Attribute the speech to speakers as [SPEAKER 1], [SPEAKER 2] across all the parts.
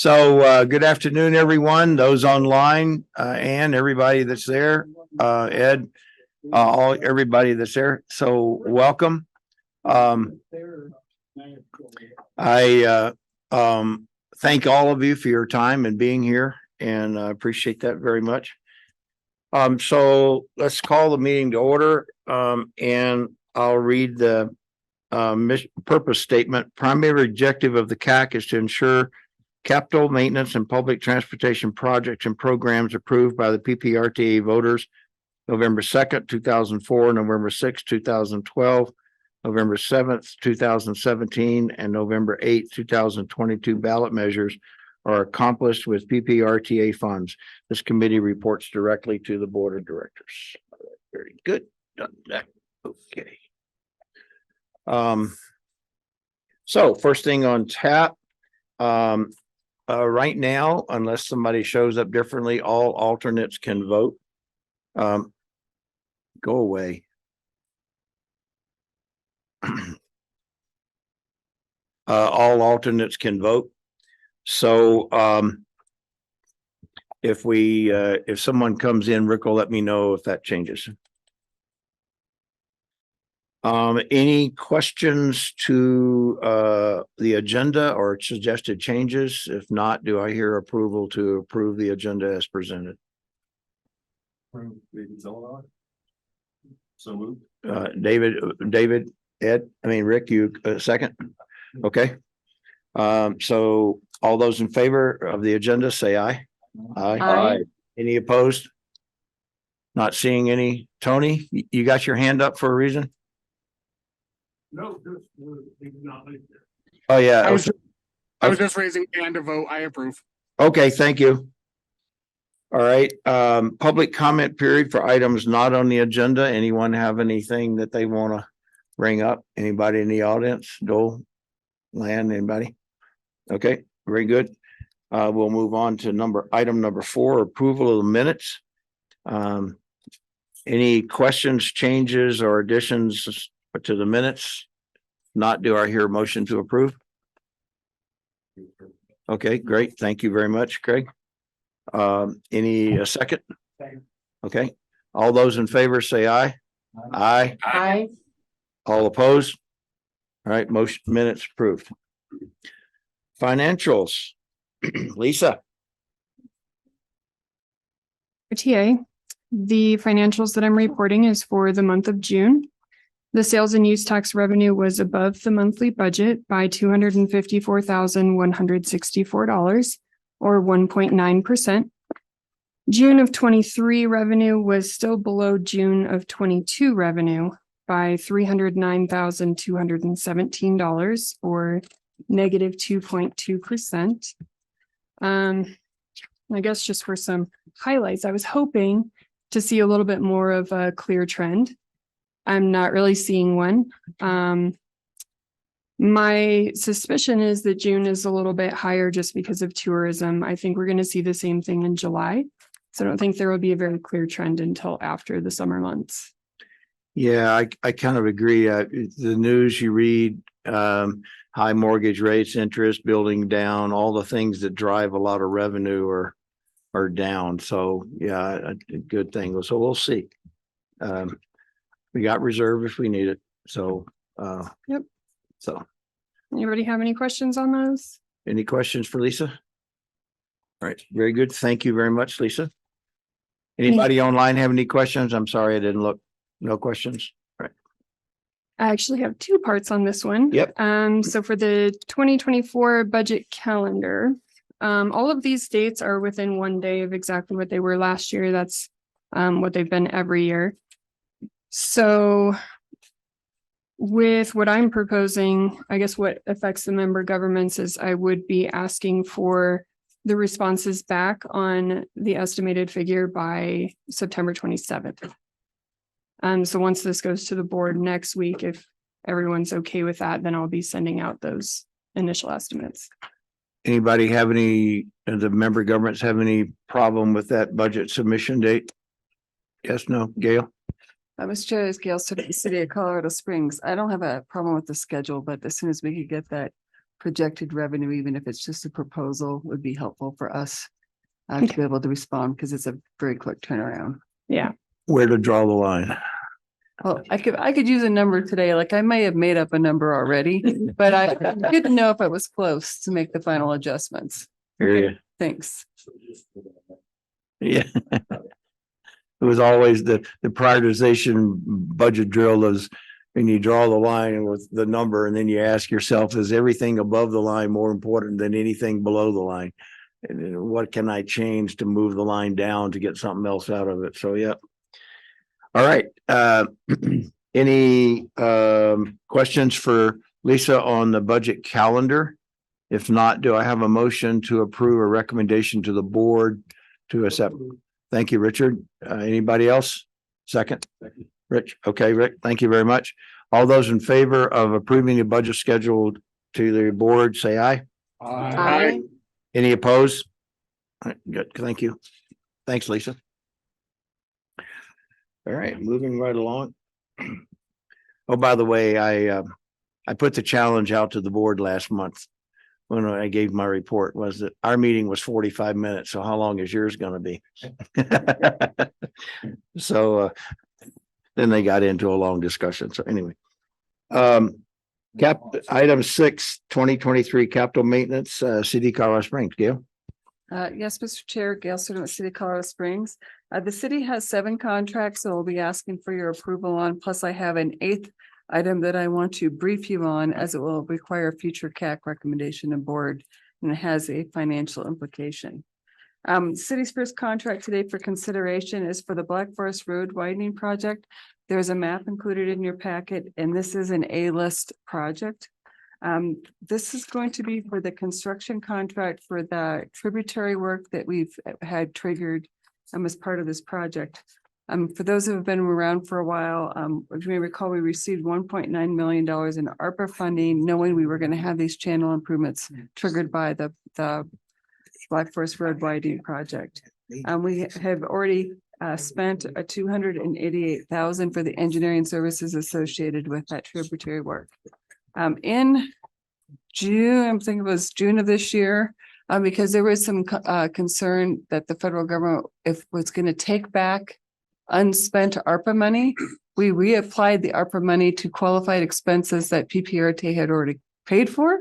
[SPEAKER 1] Good afternoon, everyone, those online, and everybody that's there, Ed, everybody that's there. So welcome. I thank all of you for your time and being here, and I appreciate that very much. So let's call the meeting to order, and I'll read the purpose statement. Primary objective of the CAC is to ensure capital maintenance and public transportation projects and programs approved by the PPRTA voters November 2nd, 2004, November 6th, 2012, November 7th, 2017, and November 8th, 2022 ballot measures are accomplished with PPRTA funds. This committee reports directly to the board of directors. Very good. Done that. Okay. So first thing on tap, right now, unless somebody shows up differently, all alternates can vote. Go away. All alternates can vote. So, if someone comes in, Rick will let me know if that changes. Any questions to the agenda or suggested changes? If not, do I hear approval to approve the agenda as presented?
[SPEAKER 2] So moved.
[SPEAKER 1] David, Rick, you second? Okay. So all those in favor of the agenda, say aye.
[SPEAKER 3] Aye.
[SPEAKER 1] Any opposed? Not seeing any. Tony, you got your hand up for a reason?
[SPEAKER 2] No, not.
[SPEAKER 1] Oh, yeah.
[SPEAKER 3] I was just raising hand to vote. I approve.
[SPEAKER 1] Okay, thank you. All right, public comment period for items not on the agenda. Anyone have anything that they want to bring up? Anybody in the audience? Dole, Land, anybody? Okay, very good. We'll move on to item number 4, approval of the minutes. Any questions, changes, or additions to the minutes? Not, do I hear a motion to approve? Okay, great. Thank you very much, Craig. Any second? Okay. All those in favor say aye. Aye.
[SPEAKER 3] Aye.
[SPEAKER 1] All opposed? All right, motion minutes approved. Financials. Lisa.
[SPEAKER 4] PPRTA. The financials that I'm reporting is for the month of June. The sales and use tax revenue was above the monthly budget by $254,164, or 1.9%. June of 23 revenue was still below June of 22 revenue by $309,217, or negative 2.2%. I guess just for some highlights, I was hoping to see a little bit more of a clear trend. I'm not really seeing one. My suspicion is that June is a little bit higher just because of tourism. I think we're going to see the same thing in July. So I don't think there will be a very clear trend until after the summer months.
[SPEAKER 1] Yeah, I kind of agree. The news you read, high mortgage rates, interest building down, all the things that drive a lot of revenue are down. So yeah, a good thing. So we'll see. We got reserve if we need it. So
[SPEAKER 4] Yep.
[SPEAKER 1] So
[SPEAKER 4] Anybody have any questions on those?
[SPEAKER 1] any questions for Lisa? All right, very good. Thank you very much, Lisa. Anybody online have any questions? I'm sorry, I didn't look. No questions. All right.
[SPEAKER 4] I actually have 2 parts on this one.
[SPEAKER 1] Yep.
[SPEAKER 4] So for the 2024 budget calendar, all of these dates are within 1 day of exactly what they were last year. That's what they've been every year. So with what I'm proposing, I guess what affects the member governments is I would be asking for the responses back on the estimated figure by September 27th. So once this goes to the board next week, if everyone's okay with that, then I'll be sending out those initial estimates.
[SPEAKER 1] Anybody have the member governments have any problem with that budget submission date? Yes, no, Gail?
[SPEAKER 5] Mr. Chair, it's Gail, City of Colorado Springs. I don't have a problem with the schedule, but as soon as we could get that projected revenue, even if it's just a proposal, would be helpful for us to be able to respond because it's a very quick turnaround.
[SPEAKER 4] Yeah,
[SPEAKER 1] Where to draw the line?
[SPEAKER 5] Well, I could use a number today, like I may have made up a number already, but I didn't know if it was close to make the final adjustments.
[SPEAKER 1] Hear you.
[SPEAKER 5] Thanks.
[SPEAKER 1] Yeah. It was always the prioritization budget drill is when you draw the line with the number and then you ask yourself, is everything above the line more important than anything below the line? And then what can I change to move the line down to get something else out of it? So, yeah. All right. Any questions for Lisa on the budget calendar? If not, do I have a motion to approve a recommendation to the board to accept? Thank you, Richard. Anybody else? Second? Rich? Okay, Rick, thank you very much. All those in favor of approving the budget schedule to the board, say aye.
[SPEAKER 3] Aye.
[SPEAKER 1] Any opposed? All right, good, thank you. Thanks, Lisa. All right, moving right along. Oh, by the way, I put the challenge out to the board last month when I gave my report, was that our meeting was 45 minutes. So how long is yours going to be? So then they got into a long discussion. So anyway, item 6, 2023 capital maintenance, City Colorado Springs. Gail?
[SPEAKER 5] Yes, Mr. Chair, Gail Stern with City of Colorado Springs. The city has 7 contracts, so we'll be asking for your approval on, plus I have an 8th item that I want to brief you on as it will require future CAC recommendation and board, and it has a financial implication. City's first contract today for consideration is for the Black Forest Road widening project. There's a map included in your packet, and this is an A-list project. This is going to be for the construction contract for the tributary work that we've had triggered as part of this project. For those who have been around for a while, if you may recall, we received $1.9 million in ARPA funding, knowing we were going to have these channel improvements triggered by the Black Forest Road widening project. We have already spent a $288,000 for the engineering services associated with that tributary work. In June, I'm thinking it was June of this year, because there was some concern that the federal government was going to take back unspent ARPA money. We reapplied the ARPA money to qualified expenses that PPRTA had already paid for.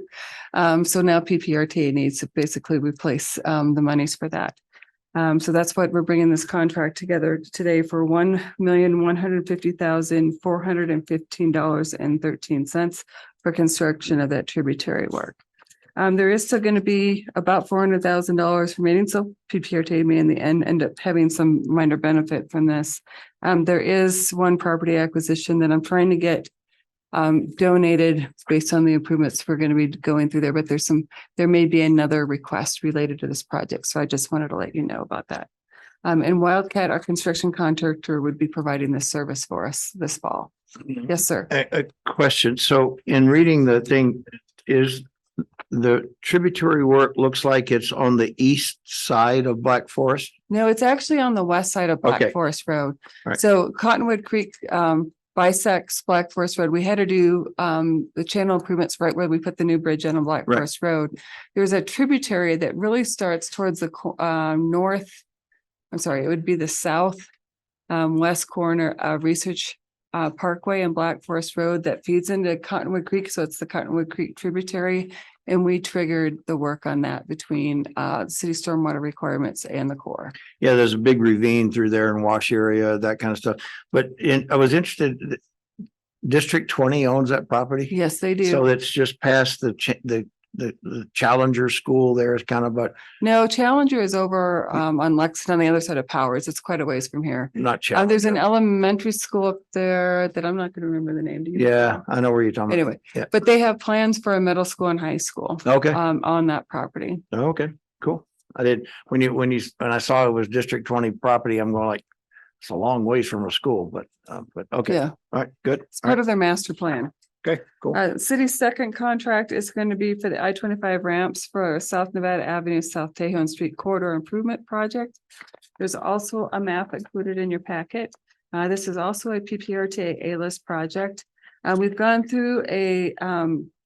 [SPEAKER 5] So now PPRTA needs to basically replace the monies for that. So that's what we're bringing this contract together today for $1,150,415.13 for construction of that tributary work. There is still going to be about $400,000 remaining, so PPRTA may in the end up having some minor benefit from this. There is one property acquisition that I'm trying to get donated based on the improvements we're going to be going through there, but there may be another request related to this project. So I just wanted to let you know about that. And Wildcat, our construction contractor, would be providing this service for us this fall. Yes, sir.
[SPEAKER 1] A question. So in reading the thing, is the tributary work looks like it's on the east side of Black Forest?
[SPEAKER 5] No, it's actually on the west side of Black
[SPEAKER 1] Okay.
[SPEAKER 5] Forest Road.
[SPEAKER 1] All right.
[SPEAKER 5] So Cottonwood Creek bisects Black Forest Road. We had to do the channel improvements right where we put the new bridge on Black
[SPEAKER 1] Right.
[SPEAKER 5] Forest Road. There's a tributary that really starts towards the north. I'm sorry, it would be the south west corner of Research Parkway and Black Forest Road that feeds into Cottonwood Creek. So it's the Cottonwood Creek tributary. And we triggered the work on that between city stormwater requirements and the Corps.
[SPEAKER 1] Yeah, there's a big ravine through there and wash area, that kind of stuff. But I was interested, District 20 owns that property?
[SPEAKER 5] Yes, they do.
[SPEAKER 1] So it's just past the Challenger School there is kind of, but
[SPEAKER 5] No, Challenger is over on Lexington on the other side of Powers. It's quite a ways from here.
[SPEAKER 1] not Challenger.
[SPEAKER 5] There's an elementary school up there that I'm not going to remember the name. Do you
[SPEAKER 1] Yeah,
[SPEAKER 5] recall?
[SPEAKER 1] I know where you're talking about.
[SPEAKER 5] Anyway,
[SPEAKER 1] Yeah.
[SPEAKER 5] but they have plans for a middle school and high school
[SPEAKER 1] Okay,
[SPEAKER 5] on that property.
[SPEAKER 1] okay, cool. I did, when I saw it was District 20 property, I'm going like, it's a long ways from a school, but okay.
[SPEAKER 5] Yeah,
[SPEAKER 1] All right, good.
[SPEAKER 5] it's
[SPEAKER 1] All
[SPEAKER 5] part
[SPEAKER 1] right,
[SPEAKER 5] of their master plan.
[SPEAKER 1] okay, cool.
[SPEAKER 5] City's second contract is going to be for the I-25 ramps for South Nevada Avenue, South Tejon Street Corridor Improvement Project. There's also a map included in your packet. This is also a PPRTA A-list project. We've gone through a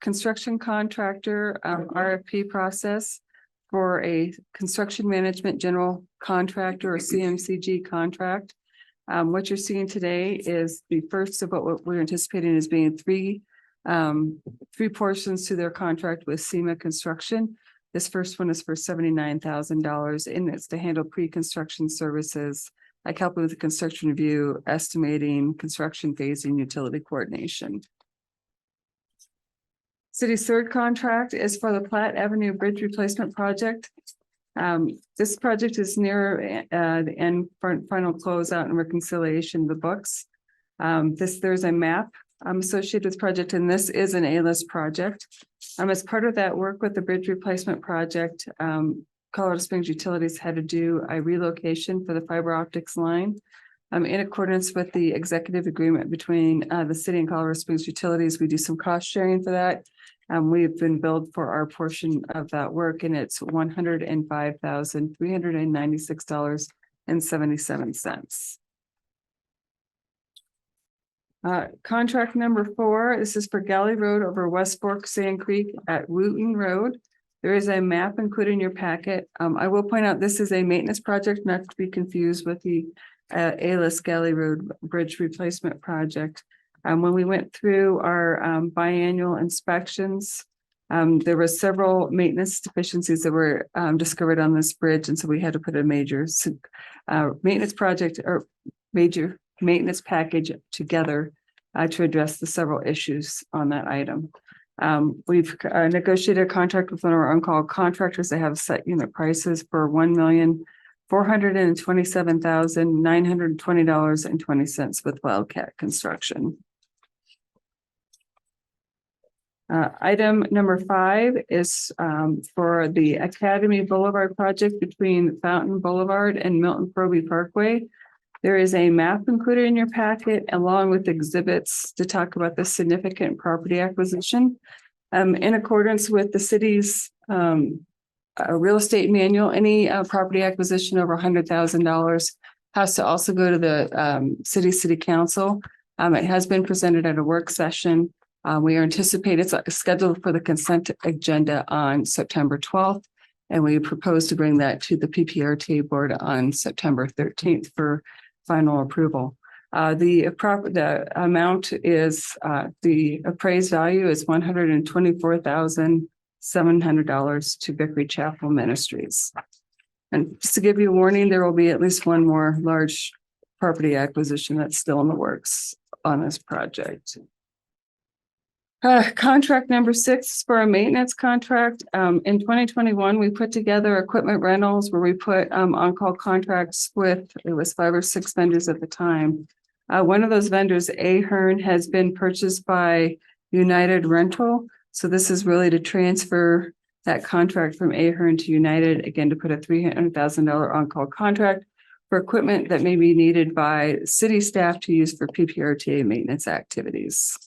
[SPEAKER 5] construction contractor RFP process for a construction management general contractor or CMCG contract. What you're seeing today is the first of what we're anticipating as being three portions to their contract with SEMA Construction. This first one is for $79,000 and it's to handle pre-construction services, like helping with the construction review, estimating, construction phasing, utility coordination. City's third contract is for the Platte Avenue Bridge Replacement Project. This project is near the end final closeout and reconciliation of the books. There's a map associated with the project, and this is an A-list project. As part of that work with the bridge replacement project, Colorado Springs Utilities had to do a relocation for the fiber optics line. In accordance with the executive agreement between the city and Colorado Springs Utilities, we do some cost sharing for that. We've been billed for our portion of that work, and it's $105,396.77. Contract number 4, this is for Galley Road over West Fork Sand Creek at Wooten Road. There is a map included in your packet. I will point out this is a maintenance project, not to be confused with the A-list Galley Road Bridge Replacement Project. When we went through our biannual inspections, there were several maintenance deficiencies that were discovered on this bridge, and so we had to put a major maintenance project or major maintenance package together to address the several issues on that item. We've negotiated a contract with one of our on-call contractors. They have set unit prices for $1,427,920.20 with Wildcat Construction. Item number 5 is for the Academy Boulevard project between Fountain Boulevard and Milton Proby Parkway. There is a map included in your packet along with exhibits to talk about the significant property acquisition. In accordance with the city's real estate manual, any property acquisition over $100,000 has to also go to the city council. It has been presented at a work session. We are anticipating it's scheduled for the consent agenda on September 12th, and we propose to bring that to the PPRTA board on September 13th for final approval. The amount is the appraised value is $124,700 to Vickery Chapel Ministries. And just to give you a warning, there will be at least one more large property acquisition that's still in the works on this project. Contract number 6 is for a maintenance contract. In 2021, we put together equipment rentals where we put on-call contracts with, it was 5 or 6 vendors at the time. One of those vendors, Ahern, has been purchased by United Rental. So this is really to transfer that contract from Ahern to United, again, to put a $300,000 on-call contract for equipment that may be needed by city staff to use for PPRTA maintenance activities.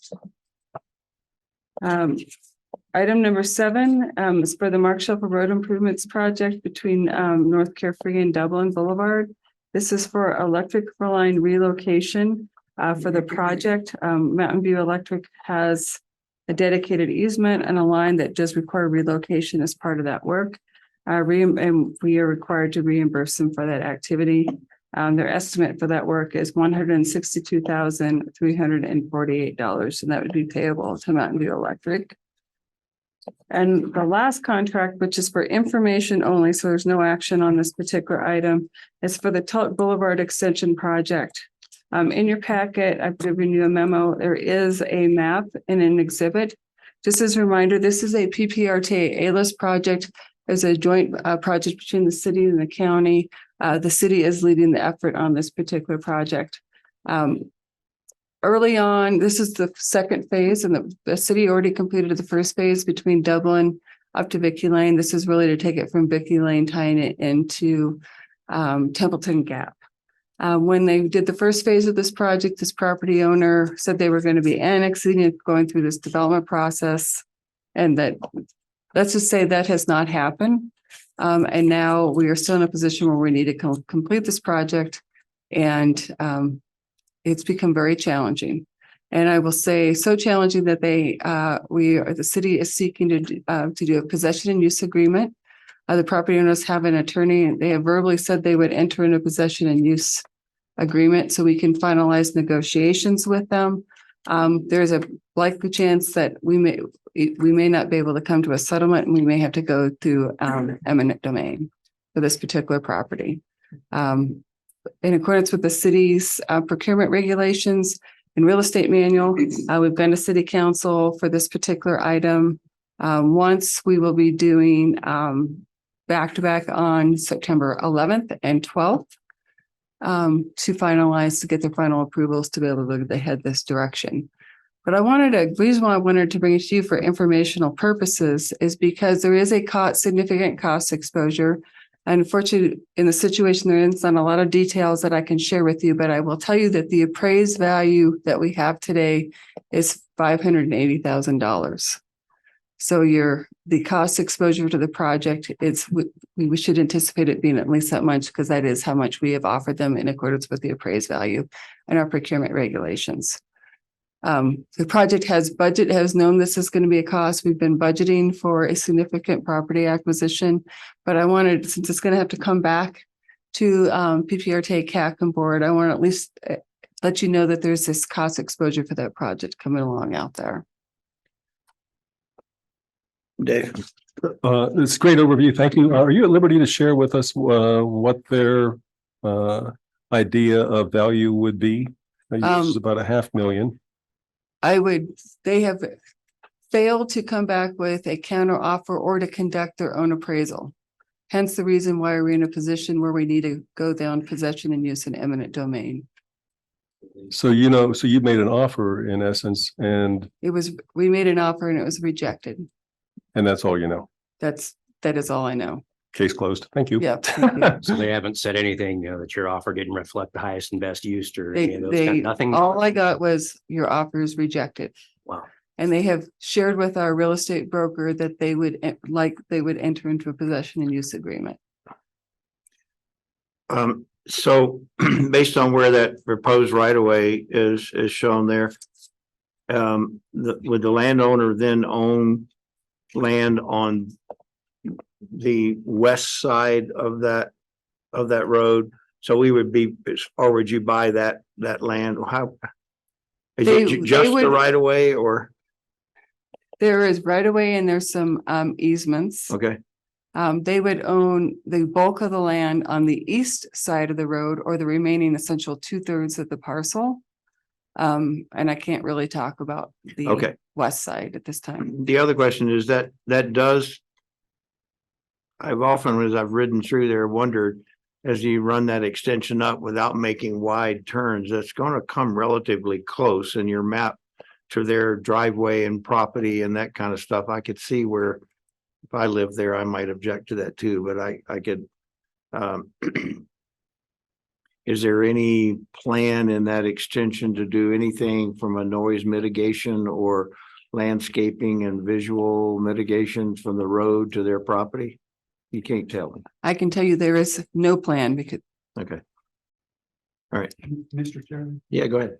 [SPEAKER 5] Item number 7 is for the Mark Shelfer Road Improvements Project between North Carefree and Dublin Boulevard. This is for electric line relocation for the project. Mountain View Electric has a dedicated easement and a line that does require relocation as part of that work. And we are required to reimburse them for that activity. Their estimate for that work is $162,348, and that would be payable to Mountain View Electric. And the last contract, which is for information only, so there's no action on this particular item, is for the Tulloch Boulevard Extension Project. In your packet, I've given you a memo. There is a map and an exhibit. Just as a reminder, this is a PPRTA A-list project. It's a joint project between the city and the county. The city is leading the effort on this particular project. Early on, this is the second phase, and the city already completed the first phase between Dublin up to Vicky Lane. This is really to take it from Vicky Lane, tying it into Templeton Gap. When they did the first phase of this project, this property owner said they were going to be annexing it, going through this development process, and that, let's just say, that has not happened. And now we are still in a position where we need to complete this project, and it's become very challenging. And I will say, so challenging that the city is seeking to do a possession and use agreement. The property owners have an attorney, and they have verbally said they would enter into a possession and use agreement so we can finalize negotiations with them. There's a likely chance that we may not be able to come to a settlement, and we may have to go through eminent domain for this particular property. In accordance with the city's procurement regulations and real estate manual, we've been to city council for this particular item. Once we will be doing back-to-back on September 11th and 12th to finalize, to get the final approvals to be able to head this direction. But the reason why I wanted to bring it to you for informational purposes is because there is a significant cost exposure. Unfortunately, in the situation they're in, it's not a lot of details that I can share with you, but I will tell you that the appraised value that we have today is $580,000. So the cost exposure to the project, we should anticipate it being at least that much, because that is how much we have offered them in accordance with the appraised value and our procurement regulations. The project has known this is going to be a cost. We've been budgeting for a significant property acquisition, but since it's going to have to come back to PPRTA CAC and board, I want to at least let you know that there's this cost exposure for that project coming along out there.
[SPEAKER 1] Dave.
[SPEAKER 6] It's a great overview. Thank you. Are you at liberty to share with us what their idea of value would be? It's about $500,000.
[SPEAKER 5] They have failed to come back with a counter offer or to conduct their own appraisal. Hence the reason why we're in a position where we need to go down possession and use in eminent domain.
[SPEAKER 6] So you made an offer in essence, and
[SPEAKER 5] we made an offer and it was rejected.
[SPEAKER 6] that's all you know.
[SPEAKER 5] That is all I know.
[SPEAKER 6] Case closed. Thank you.
[SPEAKER 5] Yeah. Thank you.
[SPEAKER 7] So they haven't said anything, that your offer didn't reflect the highest and best use or any of those
[SPEAKER 5] They,
[SPEAKER 7] nothing?
[SPEAKER 5] all I got was your offer is rejected.
[SPEAKER 7] Wow.
[SPEAKER 5] And they have shared with our real estate broker that they would enter into a possession and use agreement.
[SPEAKER 1] So based on where that proposed right of way is shown there, would the landowner then own land on the west side of that road? So we would be, or would you buy that land? How? Is it just the right of way, or?
[SPEAKER 5] There is right of way and there's some easements.
[SPEAKER 1] Okay,
[SPEAKER 5] They would own the bulk of the land on the east side of the road, or the remaining essential 2/3 of the parcel. And I can't really talk about the
[SPEAKER 1] okay.
[SPEAKER 5] west side at this time.
[SPEAKER 1] The other question is that I've often, as I've ridden through there, wondered, as you run that extension up without making wide turns, that's going to come relatively close in your map to their driveway and property and that kind of stuff. I could see where if I lived there, I might object to that too, but I could, is there any plan in that extension to do anything from a noise mitigation or landscaping and visual mitigation from the road to their property? You can't tell me.
[SPEAKER 5] I can tell you there is no plan because
[SPEAKER 1] Okay. All right.
[SPEAKER 2] Mr. Chairman.
[SPEAKER 1] Yeah, go ahead.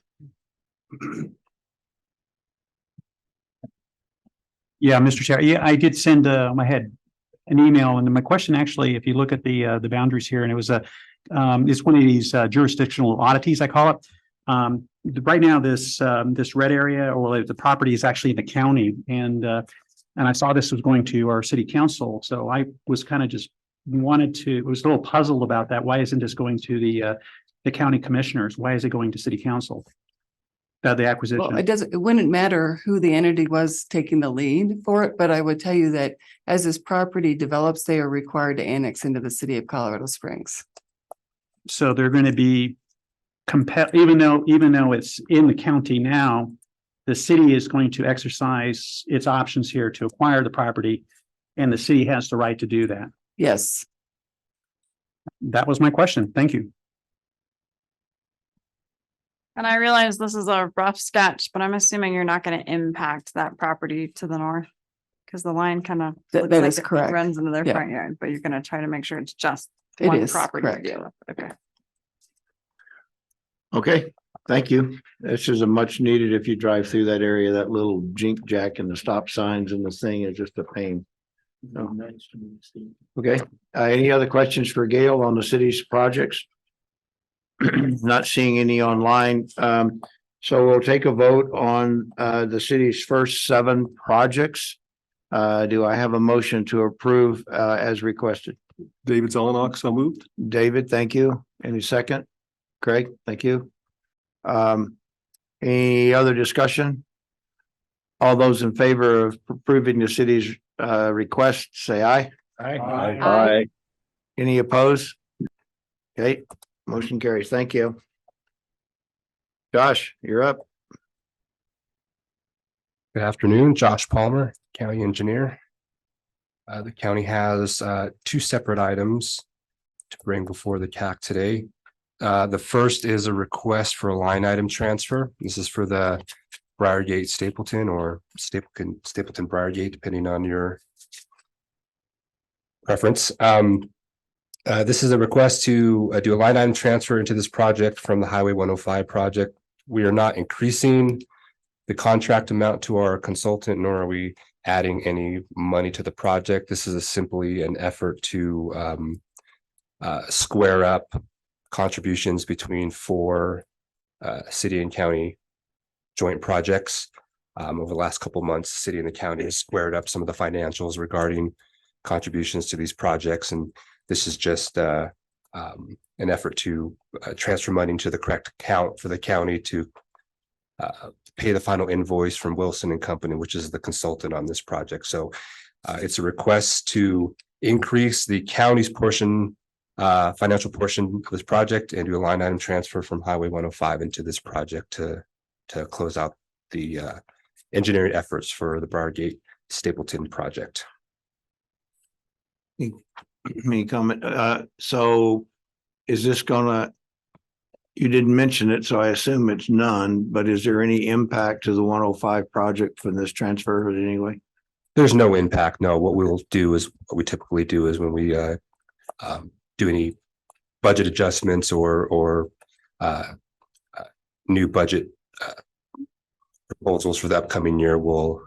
[SPEAKER 8] Yeah, Mr. Chair. Yeah, I did send I had an email, and my question actually, if you look at the boundaries here, and it was it's one of these jurisdictional oddities, I call it. Right now, this red area, or the property, is actually in the county, and I saw this was going to our city council, so I was kind of just was a little puzzled about that. Why isn't this going to the county commissioners? Why is it going to city council? The acquisition.
[SPEAKER 5] well, it wouldn't matter who the entity was taking the lead for it, but I would tell you that as this property develops, they are required to annex into the city of Colorado Springs.
[SPEAKER 8] So they're going to be even though it's in the county now, the city is going to exercise its options here to acquire the property, and the city has the right to do that.
[SPEAKER 5] Yes.
[SPEAKER 8] That was my question. Thank you.
[SPEAKER 9] And I realize this is a rough sketch, but I'm assuming you're not going to impact that property to the north. Because the line kind of
[SPEAKER 5] That is correct.
[SPEAKER 9] runs into their
[SPEAKER 5] Yeah.
[SPEAKER 9] front yard, but you're going to try to make sure it's just
[SPEAKER 5] It
[SPEAKER 9] one
[SPEAKER 5] is
[SPEAKER 9] property to
[SPEAKER 5] correct.
[SPEAKER 9] deal with. Okay.
[SPEAKER 1] Okay. Thank you. This is a much needed if you drive through that area, that little jink jack and the stop signs and the thing is just a pain. So, okay, any other questions for Gail on the city's projects? Not seeing any online. So we'll take a vote on the city's first 7 projects. Do I have a motion to approve as requested?
[SPEAKER 6] David Zelenak, so moved.
[SPEAKER 1] David, thank you. Any second? Craig, thank you. Any other discussion? All those in favor of approving the city's request, say aye.
[SPEAKER 9] Aye.
[SPEAKER 1] Any opposed? Okay, motion carries. Thank you. Josh, you're up.
[SPEAKER 10] Good afternoon, Josh Palmer, County Engineer. The county has 2 separate items to bring before the CAC today. The first is a request for a line item transfer. This is for the Briargate Stapleton or Stapleton Briargate, depending on your preference. This is a request to do a line item transfer into this project from the Highway 105 project. We are not increasing the contract amount to our consultant, nor are we adding any money to the project. This is simply an effort to square up contributions between 4 city and county joint projects. Over the last couple of months, the city and the county has squared up some of the financials regarding contributions to these projects, and this is just an effort to transfer money to the correct account for the county to pay the final invoice from Wilson and Company, which is the consultant on this project. So it's a request to increase the county's portion, financial portion of this project, and do a line item transfer from Highway 105 into this project to close out the engineering efforts for the Briargate Stapleton project.
[SPEAKER 1] Any comment? So is this gonna, you didn't mention it, so I assume it's none, but is there any impact to the 105 project from this transfer in any way?
[SPEAKER 10] There's no impact. No, what we will do is what we typically do is when we do any budget adjustments or new budget proposals for the upcoming year, we'll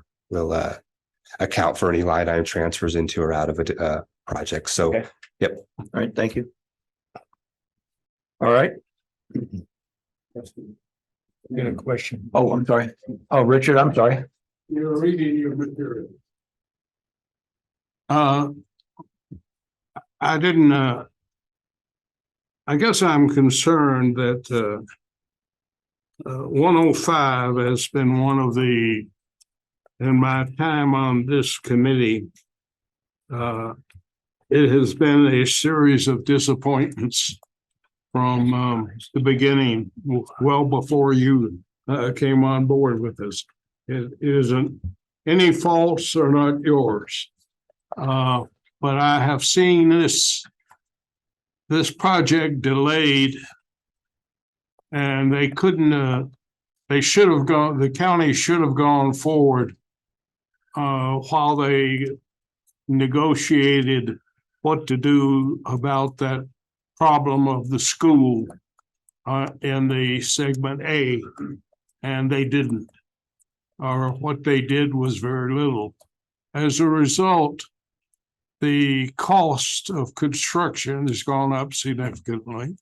[SPEAKER 10] account for any line item transfers into or out of a project. So,
[SPEAKER 1] Okay.
[SPEAKER 10] Yep.
[SPEAKER 1] All right, thank you. All right.
[SPEAKER 2] Got a question.
[SPEAKER 1] Oh, I'm sorry. Oh, Richard, I'm sorry.
[SPEAKER 2] You're reading your material. I didn't, I guess I'm concerned that 105 has been one of the, in my time on this committee, it has been a series of disappointments from the beginning, well before you came on board with us. It isn't, any faults are not yours. But I have seen this project delayed, and they couldn't, they should have gone, the county should have gone forward while they negotiated what to do about that problem of the school in the segment A, and they didn't, or what they did was very little. As a result, the cost of construction has gone up significantly.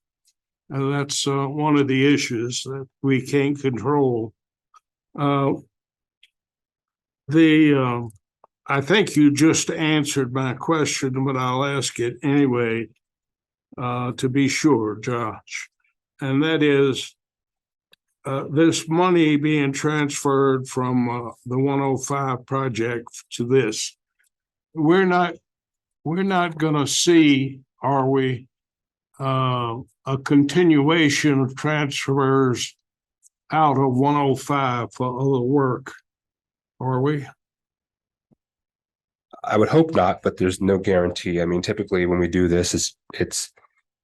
[SPEAKER 2] And that's one of the issues that we can't control. I think you just answered my question, but I'll ask it anyway, to be sure, Josh. And that is, this money being transferred from the 105 project to this, we're not going to see, are we, a continuation of transfers out of 105 for other work, are we?
[SPEAKER 10] I would hope not, but there's no guarantee. I mean, typically when we do this, it's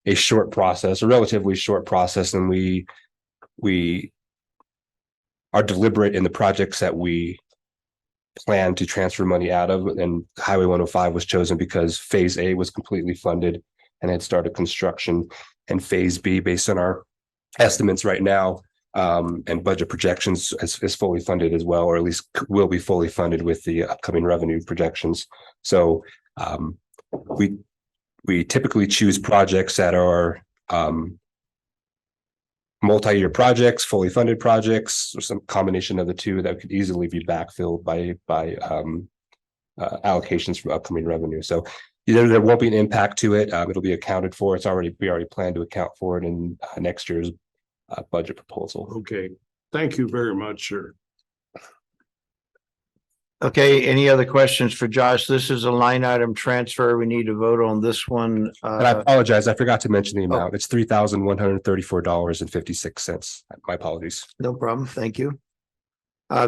[SPEAKER 10] a short process, a relatively short process, and we are deliberate in the projects that we plan to transfer money out of. And Highway 105 was chosen because Phase A was completely funded and had started construction, and Phase B, based on our estimates right now, and budget projections is fully funded as well, or at least will be fully funded with the upcoming revenue projections. So we typically choose projects that are multi-year projects, fully funded projects, or some combination of the two that could easily be backfilled by allocations from upcoming revenue. So there won't be an impact to it. It'll be accounted for. We already plan to account for it in next year's budget proposal.
[SPEAKER 2] Okay, thank you very much, sir.
[SPEAKER 1] Okay, any other questions for Josh? This is a line item transfer. We need to vote on this one.
[SPEAKER 10] And I apologize, I forgot to mention the amount. It's $3,134.56. My apologies.
[SPEAKER 1] No problem. Thank you.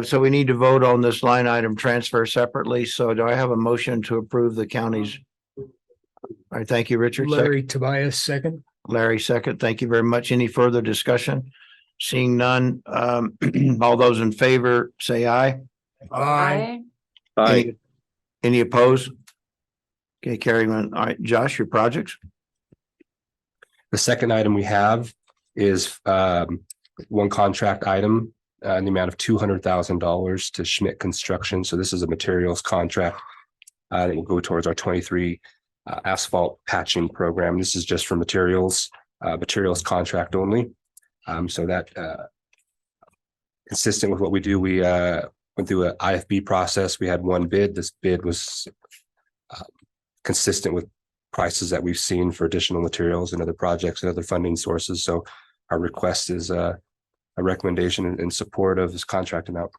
[SPEAKER 1] So we need to vote on this line item transfer separately. So do I have a motion to approve the county's? All right, thank you, Richard.
[SPEAKER 11] Larry Tobias, second.
[SPEAKER 1] Larry, second. Thank you very much. Any further discussion? Seeing none, all those in favor, say aye.
[SPEAKER 11] Aye.
[SPEAKER 1] Any opposed? Okay, carrying on. All right, Josh, your projects?
[SPEAKER 10] The second item we have is one contract item in the amount of $200,000 to Schmidt Construction. So this is a materials contract that will go towards our 23 asphalt patching program. This is just for materials contract only. So that consistent with what we do, we went through an IFB process. We had one bid. This bid was consistent with prices that we've seen for additional materials and other projects and other funding sources. So our request is a recommendation in support of this contract amount.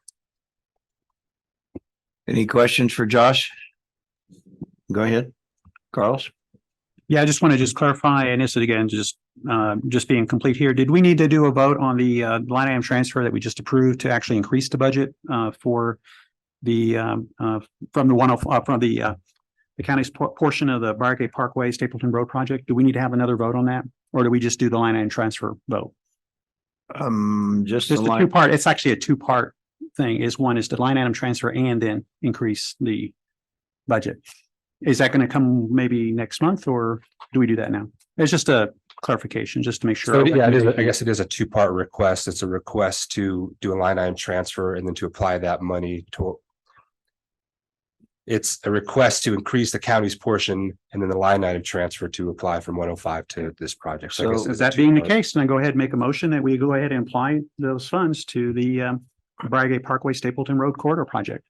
[SPEAKER 1] Any questions for Josh? Go ahead, Carlos.
[SPEAKER 8] Yeah, I just want to clarify, and this is again, just being complete here. Did we need to do a vote on the line item transfer that we just approved to actually increase the budget for the from the county's portion of the Briargate Parkway Stapleton Road project? Do we need to have another vote on that, or do we just do the line item transfer vote?
[SPEAKER 1] Just
[SPEAKER 8] a
[SPEAKER 1] line.
[SPEAKER 8] two-part. It's actually a two-part thing. One is the line item transfer and then increase the budget. Is that going to come maybe next month, or do we do that now? It's just a clarification, just to make sure.
[SPEAKER 10] So yeah, I guess it is a two-part request. It's a request to do a line item transfer and then to apply that money to. It's a request to increase the county's portion and then the line item transfer to apply from 105 to this project. So I guess
[SPEAKER 8] is that being the case, then go ahead and make a motion that we go ahead and apply those funds to the Briargate Parkway Stapleton Road Corridor project.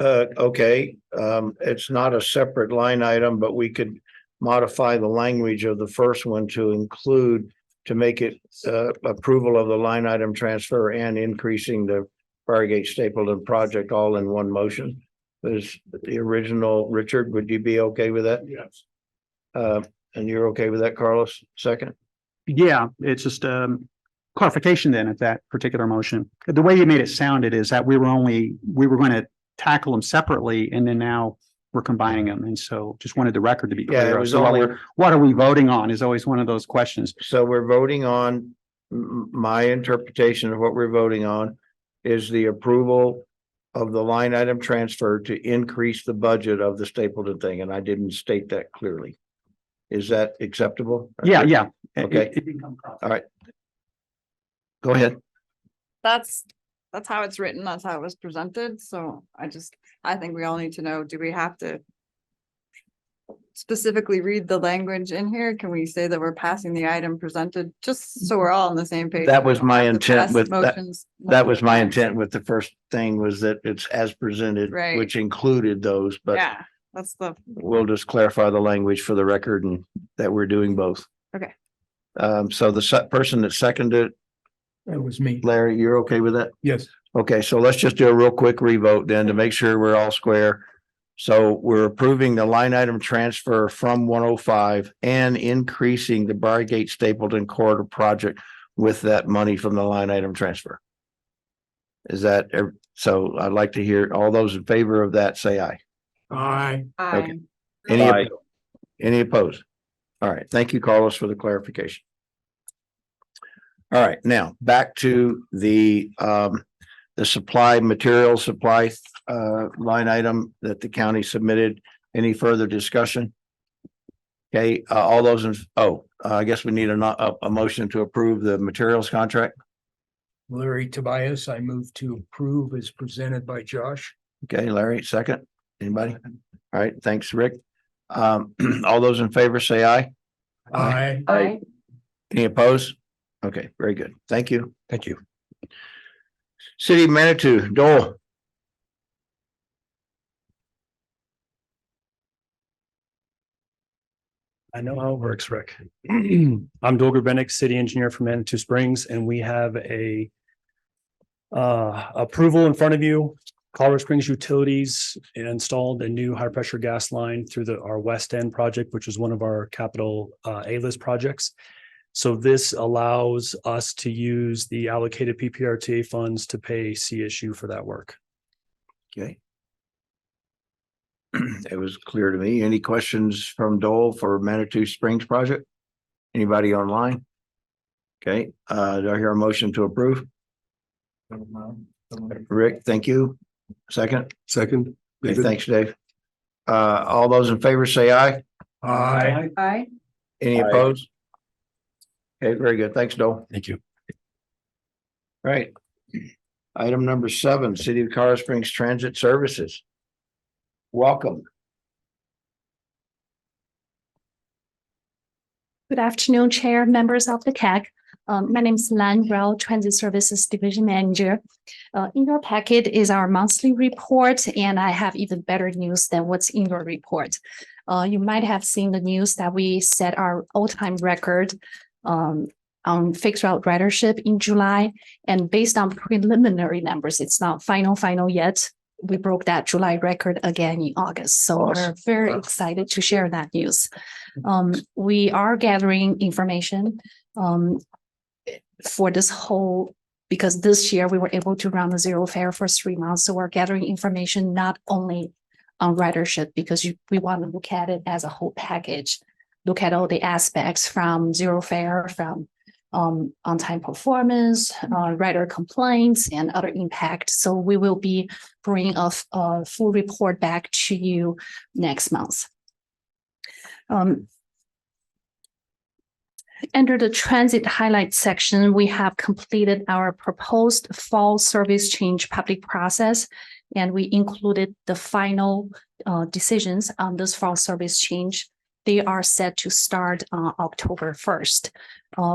[SPEAKER 1] Okay, it's not a separate line item, but we could modify the language of the first one to include, to make it approval of the line item transfer and increasing the Briargate Stapleton project all in one motion. Is the original. Richard, would you be okay with that?
[SPEAKER 2] Yes.
[SPEAKER 1] And you're okay with that, Carlos? Second?
[SPEAKER 8] Yeah, it's just clarification then at that particular motion. The way you made it sounded is that we were going to tackle them separately, and then now we're combining them. And so just wanted the record to be
[SPEAKER 1] Yeah,
[SPEAKER 8] clear.
[SPEAKER 1] it was
[SPEAKER 8] So
[SPEAKER 1] only-
[SPEAKER 8] what are we voting on is always one of those questions.
[SPEAKER 1] So we're voting on, my interpretation of what we're voting on is the approval of the line item transfer to increase the budget of the Stapleton thing, and I didn't state that clearly. Is that acceptable?
[SPEAKER 8] Yeah.
[SPEAKER 1] Okay. All right. Go ahead.
[SPEAKER 9] That's how it's written. That's how it was presented. So I think we all need to know, do we have to specifically read the language in here? Can we say that we're passing the item presented, just so we're all on the same page?
[SPEAKER 1] That was my
[SPEAKER 9] We don't have to
[SPEAKER 1] intent
[SPEAKER 9] pass
[SPEAKER 1] with that.
[SPEAKER 9] motions
[SPEAKER 1] That was my
[SPEAKER 9] multiple times.
[SPEAKER 1] intent with the first thing, was that it's as presented,
[SPEAKER 9] Right.
[SPEAKER 1] which included those, but
[SPEAKER 9] Yeah, that's the,
[SPEAKER 1] we'll just clarify the language for the record and that we're doing both.
[SPEAKER 9] Okay.
[SPEAKER 1] So the person that seconded it,
[SPEAKER 11] That was me.
[SPEAKER 1] Larry, you're okay with that?
[SPEAKER 11] Yes.
[SPEAKER 1] Okay, so let's just do a real quick revote then to make sure we're all square. So we're approving the line item transfer from 105 and increasing the Briargate Stapleton corridor project with that money from the line item transfer. Is that, so I'd like to hear all those in favor of that, say aye.
[SPEAKER 2] Aye.
[SPEAKER 1] Okay.
[SPEAKER 9] I,
[SPEAKER 1] Any opposed? All right, thank you, Carlos, for the clarification. All right, now back to the material supply line item that the county submitted. Any further discussion? Okay, all those I guess we need a motion to approve the materials contract.
[SPEAKER 11] Larry Tobias, I move to approve as presented by Josh.
[SPEAKER 1] Okay, Larry, second. Anybody? All right, thanks, Rick. All those in favor say aye.
[SPEAKER 11] Aye.
[SPEAKER 1] Any opposed? Okay, very good. Thank you.
[SPEAKER 10] Thank you.
[SPEAKER 1] City of Manitou, Dole.
[SPEAKER 7] I know how it works, Rick. I'm Dolger Benick, city engineer for Manitou Springs, and we have a approval in front of you. Colorado Springs Utilities installed a new high pressure gas line through our West End project, which is one of our capital A-list projects. So this allows us to use the allocated PPRTA funds to pay CSU for that work.
[SPEAKER 1] Okay. It was clear to me. Any questions from Dole for Manitou Springs project? Anybody online? Okay, do I hear a motion to approve? Rick, thank you. Second?
[SPEAKER 6] Second.
[SPEAKER 1] Okay,
[SPEAKER 6] David?
[SPEAKER 1] thanks, Dave. All those in favor say aye.
[SPEAKER 11] Aye.
[SPEAKER 5] Aye.
[SPEAKER 1] Any opposed? Okay, very good. Thanks, Dole.
[SPEAKER 7] Thank you.
[SPEAKER 1] Right. Item number 7, City of Colorado Springs Transit Services. Welcome.
[SPEAKER 12] Good afternoon, Chair, members of the CAG. My name is Lan Rao, Transit Services Division Manager. In your packet is our monthly report, and I have even better news than what's in your report. You might have seen the news that we set our all-time record on fixed route ridership in July, and based on preliminary numbers, it's not final yet. We broke that July record again in August. So we're very excited to share that news. We are gathering information for this whole, because this year we were able to run the zero fare for 3 months. So we're gathering information not only on ridership, because we want to look at it as a whole package, look at all the aspects from zero fare, from on-time performance, rider complaints, and other impact. So we will be bringing a full report back to you next month. Under the transit highlight section, we have completed our proposed fall service change public process, and we included the final decisions on this fall service change. They are set to start on October 1st.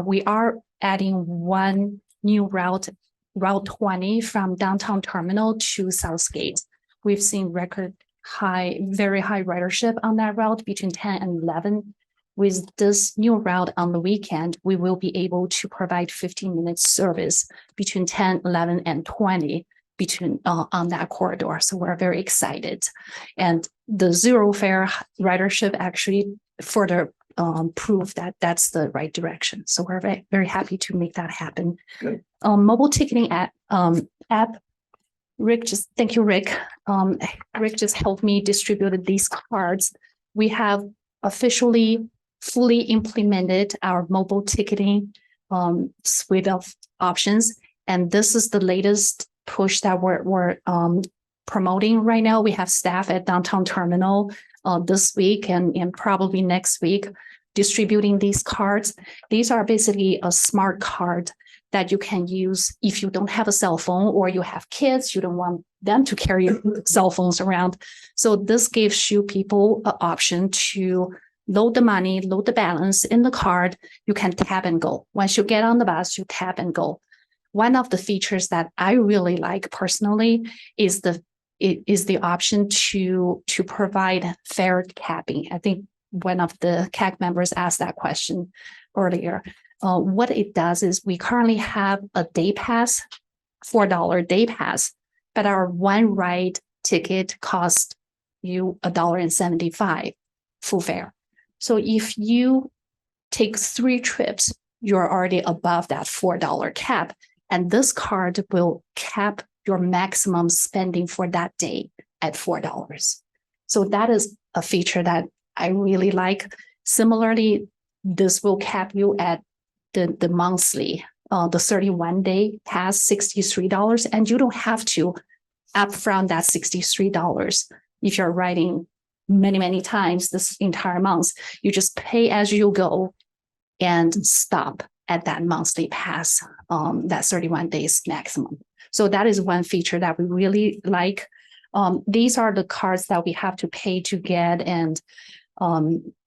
[SPEAKER 12] We are adding one new route 20 from downtown terminal to Southgate. We've seen record high, very high ridership on that route between 10 and 11. With this new route on the weekend, we will be able to provide 15-minute service between 10, 11, and 20 between on that corridor. So we're very excited. And the zero fare ridership actually further prove that that's the right direction. So we're very, very happy to make that happen.
[SPEAKER 1] Good.
[SPEAKER 12] Mobile ticketing app, Rick, thank you, Rick. Rick just helped me distribute these cards. We have officially fully implemented our mobile ticketing suite of options. And this is the latest push that we're promoting right now. We have staff at downtown terminal this week and probably next week distributing these cards. These are basically a smart card that you can use if you don't have a cell phone or you have kids, you don't want them to carry cell phones around. So this gives you people an option to load the money, load the balance in the card. You can tap and go. Once you get on the bus, you tap and go. One of the features that I really like personally is the option to provide fare capping. I think one of the CAC members asked that question earlier. What it does is we currently have a day pass, $4 day pass, but our one ride ticket costs you $1.75 full fare. So if you take 3 trips, you're already above that $4 cap. And this card will cap your maximum spending for that day at $4. So that is a feature that I really like. Similarly, this will cap you at the monthly, the 31-day pass, $63. And you don't have to upfront that $63 if you're riding many times this entire month. You just pay as you go and stop at that monthly pass, that 31 days maximum. So that is one feature that we really like. These are the cards that we have to pay to get and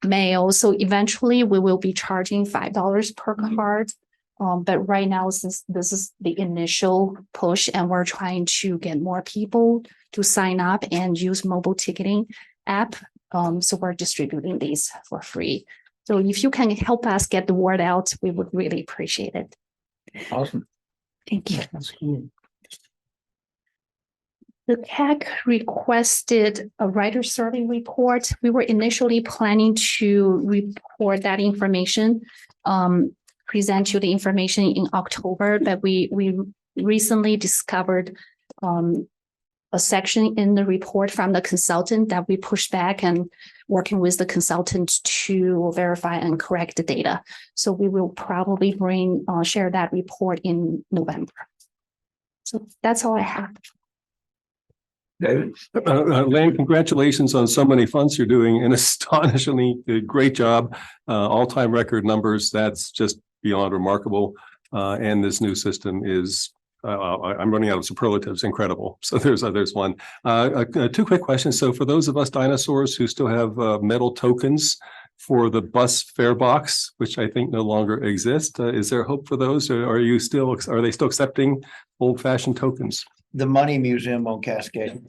[SPEAKER 12] mail. So eventually we will be charging $5 per card. But right now, since this is the initial push and we're trying to get more people to sign up and use mobile ticketing app, so we're distributing these for free. So if you can help us get the word out, we would really appreciate it.
[SPEAKER 1] Awesome.
[SPEAKER 12] Thank you. The CAC requested a writer survey report. We were initially planning to report that information, present you the information in October, but we recently discovered a section in the report from the consultant that we pushed back and working with the consultant to verify and correct the data. So we will probably share that report in November. So that's all I have.
[SPEAKER 1] David?
[SPEAKER 6] Lane, congratulations on so many funds you're doing, an astonishingly great job. All-time record numbers. That's just beyond remarkable. And this new system is, I'm running out of superlatives, incredible. So there's one. Two quick questions. So for those of us dinosaurs who still have metal tokens for the bus fare box, which I think no longer exist, is there hope for those? Or are they still accepting old-fashioned tokens?
[SPEAKER 1] The Money Museum on Cascade.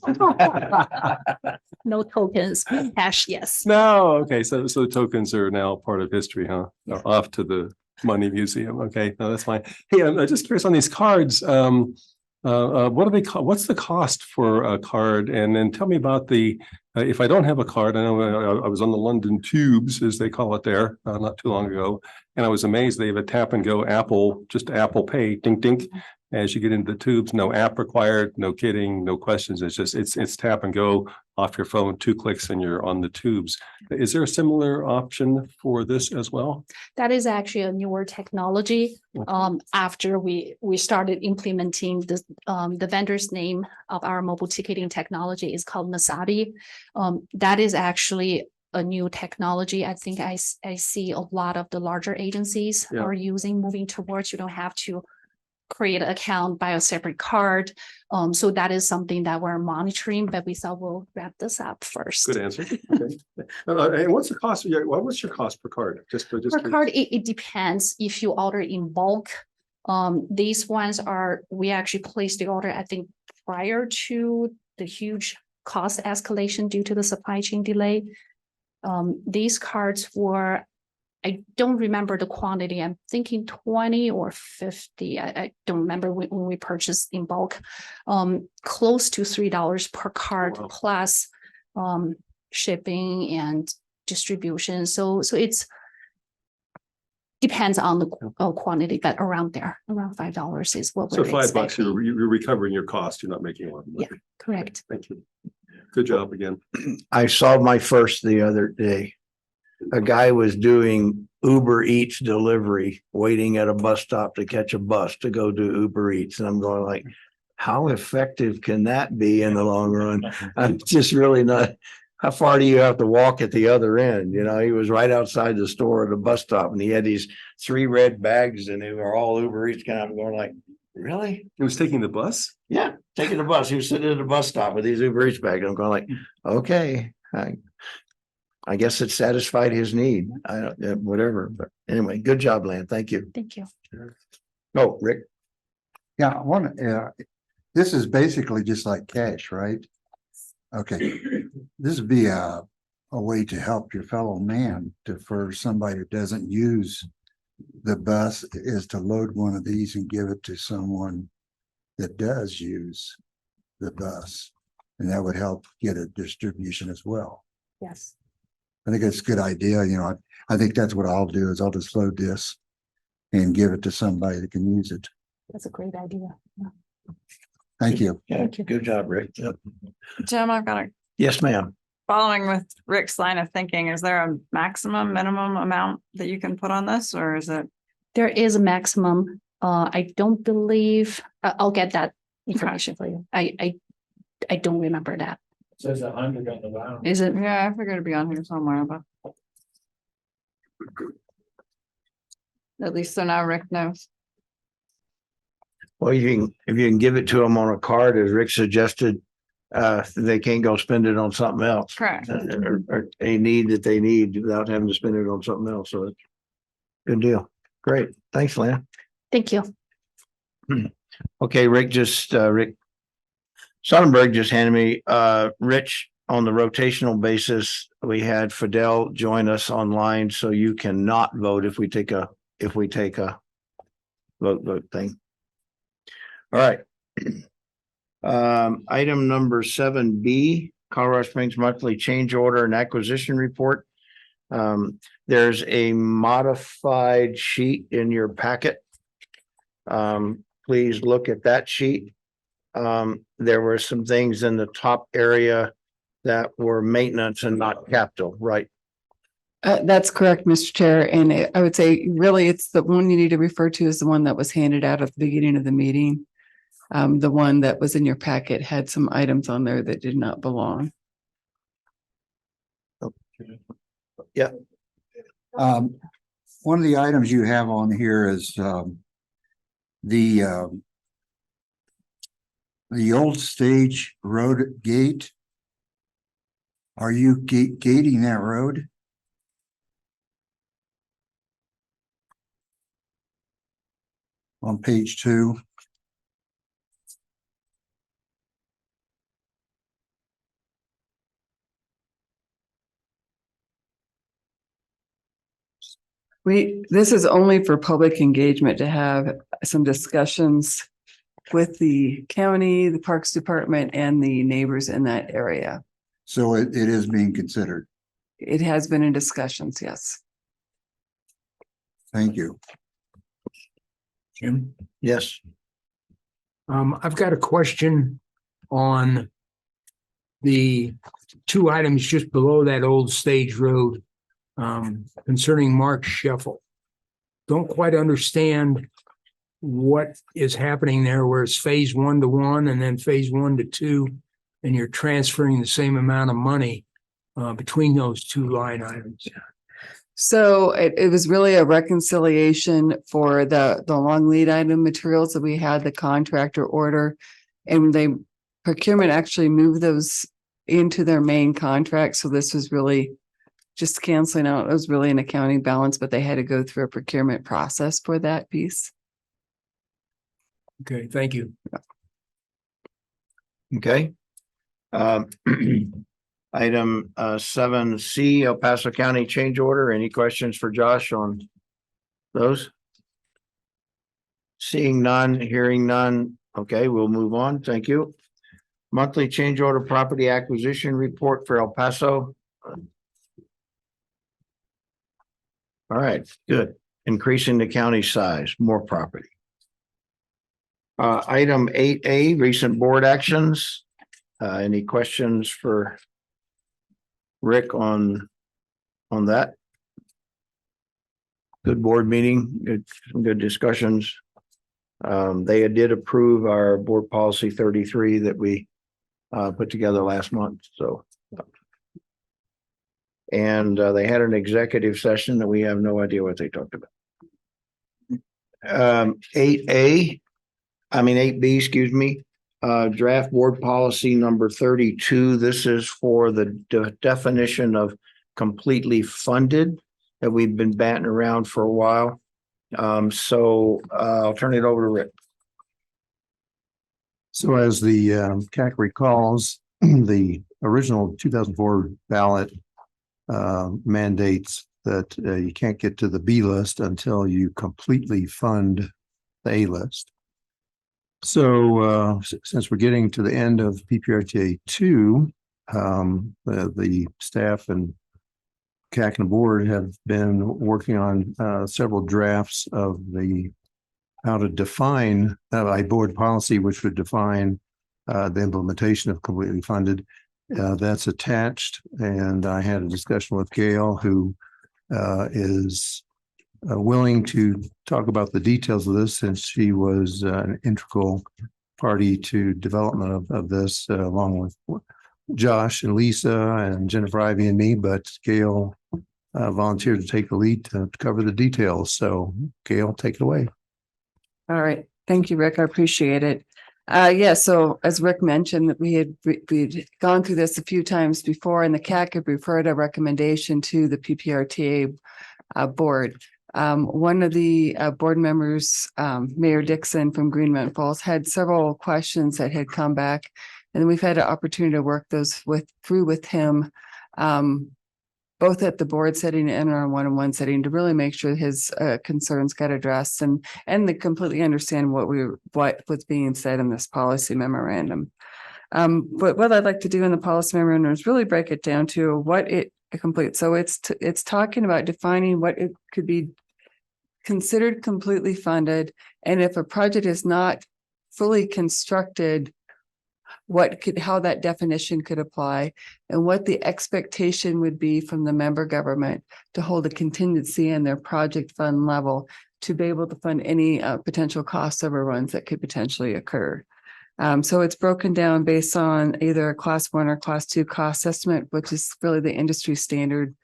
[SPEAKER 12] No tokens, cash, yes.
[SPEAKER 6] No, okay, so the tokens are now part of history, huh? Off to the Money Museum. Okay, no, that's fine. Hey, I'm just curious on these cards. What do they call? What's the cost for a card? And then tell me about the. If I don't have a card, I know I was on the London Tubes, as they call it there, not too long ago, and I was amazed they have a tap and go Apple, just Apple Pay, dink dink. As you get into the tubes, no app required, no kidding, no questions. It's just it's tap and go off your phone, 2 clicks, and you're on the tubes. Is there a similar option for this as well?
[SPEAKER 12] That is actually a newer technology. After we started implementing this, the vendor's name of our mobile ticketing technology is called Masabi. That is actually a new technology. I think I see a lot of the larger agencies are moving towards. You don't have to create an account, buy a separate card. So that is something that we're monitoring, but we thought we'll wrap this up first.
[SPEAKER 6] Good answer. Okay. And what's the cost? What's your cost per card?
[SPEAKER 12] Per card, it depends if you order in bulk. These ones we actually placed the order, I think, prior to the huge cost escalation due to the supply chain delay. These cards were, I don't remember the quantity. I'm thinking 20 or 50. I don't remember when we purchased in bulk. Close to $3 per card plus shipping and distribution. So it's depends on the quantity, but around $5 is what we're
[SPEAKER 6] $5.
[SPEAKER 12] expecting.
[SPEAKER 6] You're recovering your cost. You're not making a lot of money.
[SPEAKER 12] Yeah, correct.
[SPEAKER 6] Thank you. Good job again.
[SPEAKER 1] I saw my first the other day. A guy was doing Uber Eats delivery, waiting at a bus stop to catch a bus to go do Uber Eats. And I'm going like, how effective can that be in the long run? I'm just really not. How far do you have to walk at the other end? You know, he was right outside the store at a bus stop and he had these 3 red bags and they were all Uber Eats kind of going like, really?
[SPEAKER 6] He was taking the bus?
[SPEAKER 1] Yeah, taking the bus. He was sitting at a bus stop with these Uber Eats bags. I'm going like, okay. I guess it satisfied his need. I don't, whatever, but anyway, good job, Lan. Thank you.
[SPEAKER 12] Thank you.
[SPEAKER 1] Oh, Rick.
[SPEAKER 13] Yeah, this is basically just like cash, right? Okay, this would be a way to help your fellow man for somebody who doesn't use the bus is to load one of these and give it to someone that does use the bus. And that would help get a distribution as well.
[SPEAKER 12] Yes.
[SPEAKER 13] I think it's a good idea. You know, I think that's what I'll do is I'll just load this and give it to somebody that can use it.
[SPEAKER 12] That's a great idea. Yeah.
[SPEAKER 13] Thank you.
[SPEAKER 1] Yeah,
[SPEAKER 12] Thank you.
[SPEAKER 1] good job, Rick. Yep.
[SPEAKER 9] Jim, I've got a
[SPEAKER 1] Yes, ma'am.
[SPEAKER 9] following with Rick's line of thinking. Is there a minimum amount that you can put on this, or is it?
[SPEAKER 12] There is a maximum. I don't believe, I'll get that information for you. I don't remember that.
[SPEAKER 11] Says 100 on the bottom.
[SPEAKER 12] Is it?
[SPEAKER 9] Yeah, I figured it'd be on here somewhere, but At least so now Rick knows.
[SPEAKER 1] Well, if you can give it to them on a card, as Rick suggested, they can't go spend it on something else.
[SPEAKER 9] Correct.
[SPEAKER 1] Or a need that they need without having to spend it on something else. So it's good deal. Great. Thanks, Lynn.
[SPEAKER 12] Thank you.
[SPEAKER 1] Okay, Rick Sonnenberg just handed me, Rich, on the rotational basis, we had Fidel join us online, so you cannot vote if we take a vote thing. All right. Item number 7B, Colorado Springs monthly change order and acquisition report. There's a modified sheet in your packet. Please look at that sheet. There were some things in the top area that were maintenance and not capital, right?
[SPEAKER 5] That's correct, Mr. Chair. And I would say really it's the one you need to refer to is the one that was handed out at the beginning of the meeting. The one that was in your packet had some items on there that did not belong.
[SPEAKER 1] Yeah.
[SPEAKER 13] One of the items you have on here is the old stage road gate. Are you gating that road? On page 2.
[SPEAKER 5] This is only for public engagement to have some discussions with the county, the Parks Department, and the neighbors in that area.
[SPEAKER 13] So it is being considered.
[SPEAKER 5] It has been in discussions, yes.
[SPEAKER 13] Thank you.
[SPEAKER 11] Jim,
[SPEAKER 1] Yes.
[SPEAKER 11] I've got a question on the two items just below that old stage road concerning Mark Scheffel. Don't quite understand what is happening there, where it's phase 1 to 1 and then phase 1 to 2, and you're transferring the same amount of money between those two line items.
[SPEAKER 5] So it was really a reconciliation for the long lead item materials that we had the contractor order. And they procurement actually moved those into their main contract. So this was really just canceling out. It was really an accounting balance, but they had to go through a procurement process for that piece.
[SPEAKER 11] Okay, thank you.
[SPEAKER 1] Okay. Item 7C, El Paso County change order. Any questions for Josh on those? Seeing none, hearing none. Okay, we'll move on. Thank you. Monthly change order property acquisition report for El Paso. All right, good. Increasing the county size, more property. Item 8A, recent board actions. Any questions for Rick on that? Good board meeting, some good discussions. They did approve our board policy 33 that we put together last month, so. And they had an executive session that we have no idea what they talked about. 8B, excuse me. Draft board policy number 32. This is for the definition of completely funded that we've been batting around for a while. So I'll turn it over to Rick.
[SPEAKER 14] So as the CAC recalls, the original 2004 ballot mandates that you can't get to the B list until you completely fund the A list. So since we're getting to the end of PPRTA 2, the staff and CAC and the board have been working on several drafts of how to define a board policy, which would define the implementation of completely funded. That's attached, and I had a discussion with Gail, who is willing to talk about the details of this, since she was an integral party to development of this, along with Josh and Lisa and Jennifer, Ivy, and me. But Gail volunteered to take the lead to cover the details. So Gail, take it away.
[SPEAKER 5] All right. Thank you, Rick. I appreciate it. Yeah, so as Rick mentioned, we'd gone through this a few times before, and the CAC had referred a recommendation to the PPRTA board. One of the board members, Mayor Dixon from Green Mountain Falls, had several questions that had come back, and we've had an opportunity to work those through with him, both at the board setting and our one-on-one setting, to really make sure his concerns got addressed and to completely understand what was being said in this policy memorandum. But what I'd like to do in the policy memorandum is really break it down to what it completes. So it's talking about defining what it could be considered completely funded, and if a project is not fully constructed, how that definition could apply, and what the expectation would be from the member government to hold a contingency in their project fund level to be able to fund any potential cost overruns that could potentially occur. So it's broken down based on either a class 1 or class 2 cost estimate, which is really the industry standard,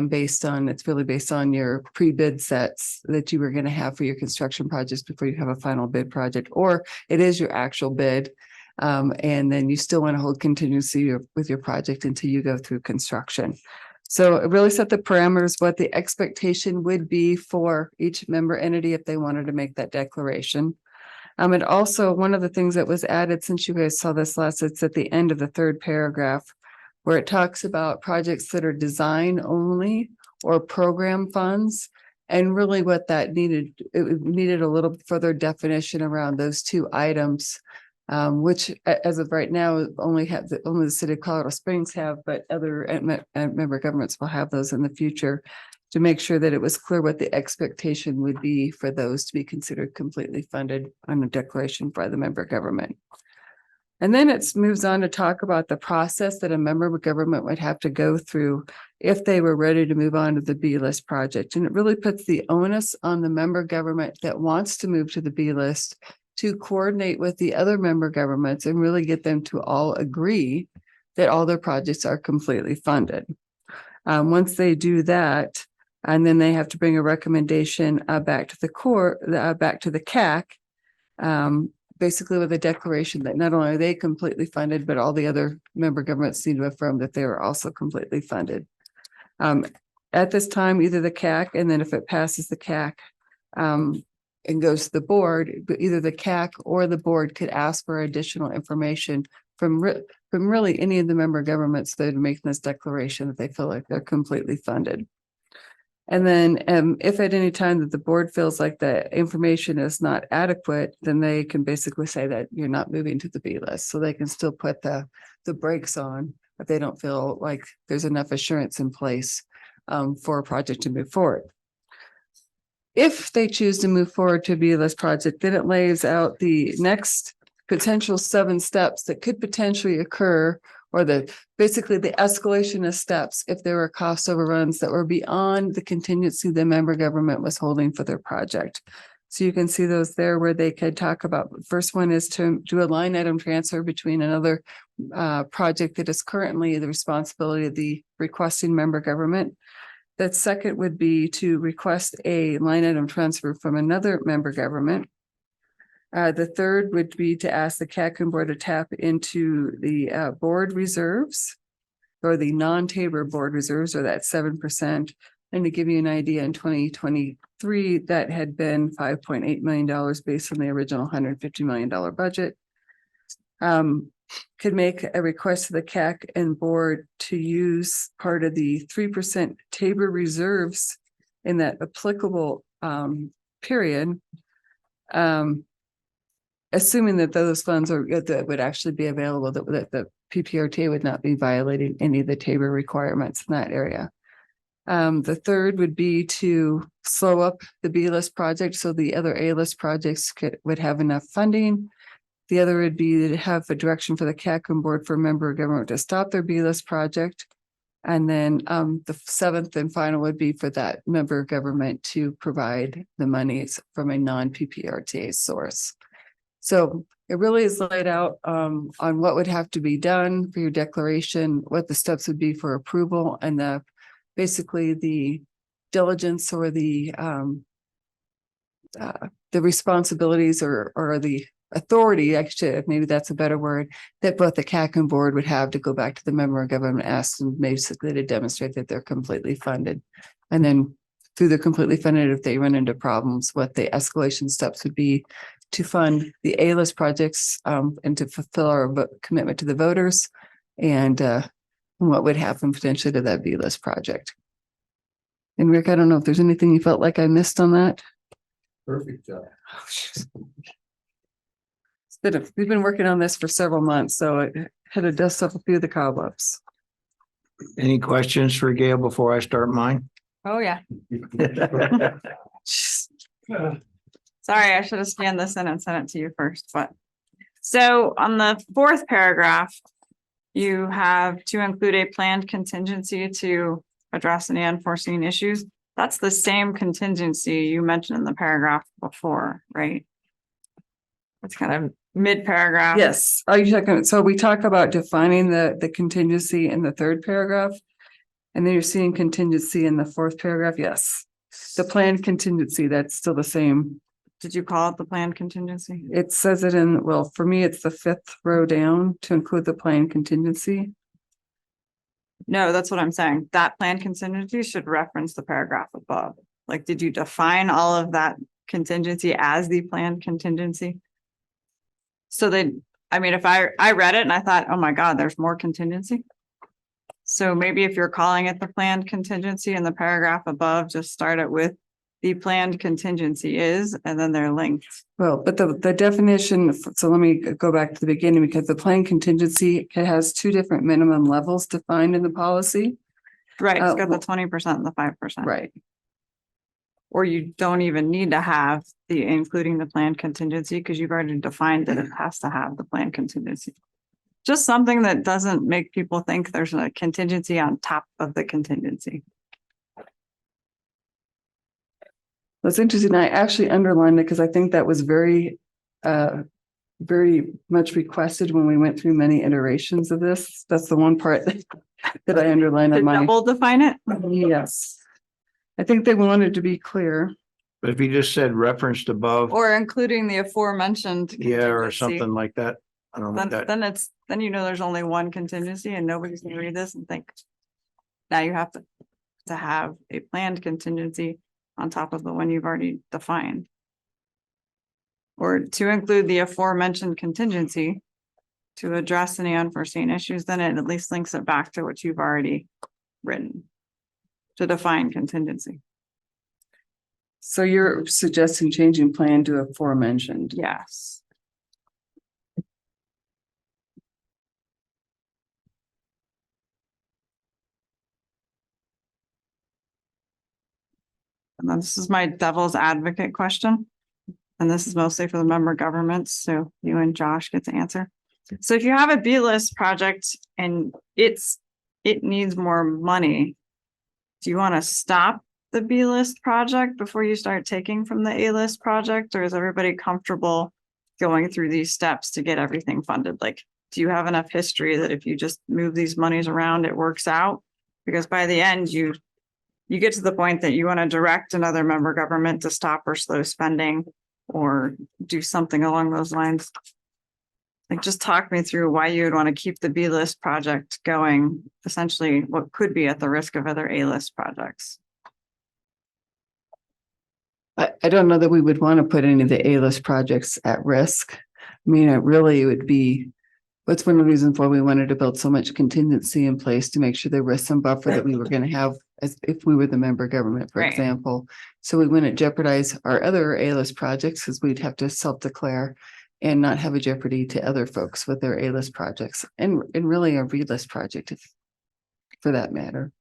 [SPEAKER 5] based on your pre-bid sets that you were going to have for your construction projects before you have a final bid project, or it is your actual bid. And then you still want to hold contingency with your project until you go through construction. So it really set the parameters, what the expectation would be for each member entity if they wanted to make that declaration. And also one of the things that was added, since you guys saw this last, it's at the end of the third paragraph, where it talks about projects that are design only or program funds. And really what that needed a little further definition around those two items, which as of right now only the city of Colorado Springs have, but other member governments will have those in the future, to make sure that it was clear what the expectation would be for those to be considered completely funded on a declaration by the member government. And then it moves on to talk about the process that a member government would have to go through if they were ready to move on to the B list project. And it really puts the onus on the member government that wants to move to the B list to coordinate with the other member governments and really get them to all agree that all their projects are completely funded. Once they do that, and then they have to bring a recommendation back to the court, back to the CAC, basically with a declaration that not only are they completely funded, but all the other member governments need to affirm that they are also completely funded. At this time, either the CAC, and then if it passes the CAC, and goes to the board, but either the CAC or the board could ask for additional information from really any of the member governments that are making this declaration that they feel like they're completely funded. And then if at any time that the board feels like the information is not adequate, then they can basically say that you're not moving to the B list. So they can still put the brakes on if they don't feel like there's enough assurance in place for a project to move forward. If they choose to move forward to a B list project, then it lays out the next potential 7 steps that could potentially occur, or basically the escalation of steps if there were cost overruns that were beyond the contingency the member government was holding for their project. So you can see those there where they could talk about. First one is to do a line item transfer between another project that is currently the responsibility of the requesting member government. The second would be to request a line item transfer from another member government. The third would be to ask the CAC board to tap into the board reserves, or the non-Tabor board reserves, or that 7%. And to give you an idea, in 2023, that had been $5.8 million based on the original $150 million budget. Could make a request to the CAC and board to use part of the 3% Tabor reserves in that applicable period, assuming that those funds that would actually be available, that the PPRTA would not be violating any of the Tabor requirements in that area. The third would be to slow up the B list project so the other A list projects would have enough funding. The other would be to have a direction for the CAC board for a member of government to stop their B list project. And then the 7th and final would be for that member of government to provide the monies from a non-PPRTA source. So it really is laid out on what would have to be done for your declaration, what the steps would be for approval, and the basically the diligence or the responsibilities or the authority, actually, maybe that's a better word, that both the CAC and board would have to go back to the member of government, ask them basically to demonstrate that they're completely funded. And then through the completely funded, if they run into problems, what the escalation steps would be to fund the A-list projects and to fulfill our commitment to the voters, and what would happen potentially to that B-list project. And Rick, I don't know if there's anything you felt like I missed on that.
[SPEAKER 10] Perfect job.
[SPEAKER 5] We've been working on this for several months, so I had to dust up a few of the cobwebs.
[SPEAKER 1] Any questions for Gail before I start mine?
[SPEAKER 9] Oh, yeah. Sorry, I should have scanned this in and sent it to you first, but. So on the fourth paragraph, you have to include a planned contingency to address any unforeseen issues. That's the same contingency you mentioned in the paragraph before, right? It's kind of mid-paragraph.
[SPEAKER 5] Yes, are you talking, so we talk about defining the contingency in the third paragraph. And then you're seeing contingency in the fourth paragraph, yes. The planned contingency, that's still the same.
[SPEAKER 9] Did you call it the planned contingency?
[SPEAKER 5] It says it in, well, for me, it's the fifth row down to include the planned contingency.
[SPEAKER 9] No, that's what I'm saying. That planned contingency should reference the paragraph above. Like, did you define all of that contingency as the planned contingency? So then, I mean, if I read it and I thought, oh my God, there's more contingency. So maybe if you're calling it the planned contingency in the paragraph above, just start it with the planned contingency is, and then they're linked.
[SPEAKER 5] Well, but the definition, so let me go back to the beginning, because the planned contingency has two different minimum levels defined in the policy.
[SPEAKER 9] Right, it's got the 20% and the 5%.
[SPEAKER 5] Right.
[SPEAKER 9] Or you don't even need to have the including the planned contingency because you've already defined that it has to have the planned contingency. Just something that doesn't make people think there's a contingency on top of the contingency.
[SPEAKER 5] That's interesting. I actually underlined it because I think that was very much requested when we went through many iterations of this. That's the one part that I underlined on my.
[SPEAKER 9] Double define it?
[SPEAKER 5] Yes. I think they wanted to be clear.
[SPEAKER 1] But if you just said referenced above,
[SPEAKER 9] Or including the aforementioned.
[SPEAKER 1] yeah, or
[SPEAKER 9] contingency,
[SPEAKER 1] something like that. I don't know that.
[SPEAKER 9] Then you know there's only one contingency and nobody's gonna read this and think. Now you have to have a planned contingency on top of the one you've already defined. Or to include the aforementioned contingency to address any unforeseen issues, then it at least links it back to what you've already written to define contingency.
[SPEAKER 5] So you're suggesting changing plan to aforementioned.
[SPEAKER 9] Yes. And then this is my devil's advocate question. And this is mostly for the member governments, so you and Josh get to answer. So if you have a B-list project and it needs more money, do you want to stop the B-list project before you start taking from the A-list project? Or is everybody comfortable going through these steps to get everything funded? Like, do you have enough history that if you just move these monies around, it works out? Because by the end, you get to the point that you want to direct another member government to stop or slow spending or do something along those lines. Like, just talk me through why you would want to keep the B-list project going, essentially what could be at the risk of other A-list projects.
[SPEAKER 5] I don't know that we would want to put any of the A-list projects at risk. I mean, it really would be, that's one of the reasons why we wanted to build so much contingency in place to make sure there was some buffer that we were going to have as if we were the member government, for
[SPEAKER 9] Right.
[SPEAKER 5] example. So we wouldn't jeopardize our other A-list projects because we'd have to self-declare and not have a jeopardy to other folks with their A-list projects and really a B-list project for that matter.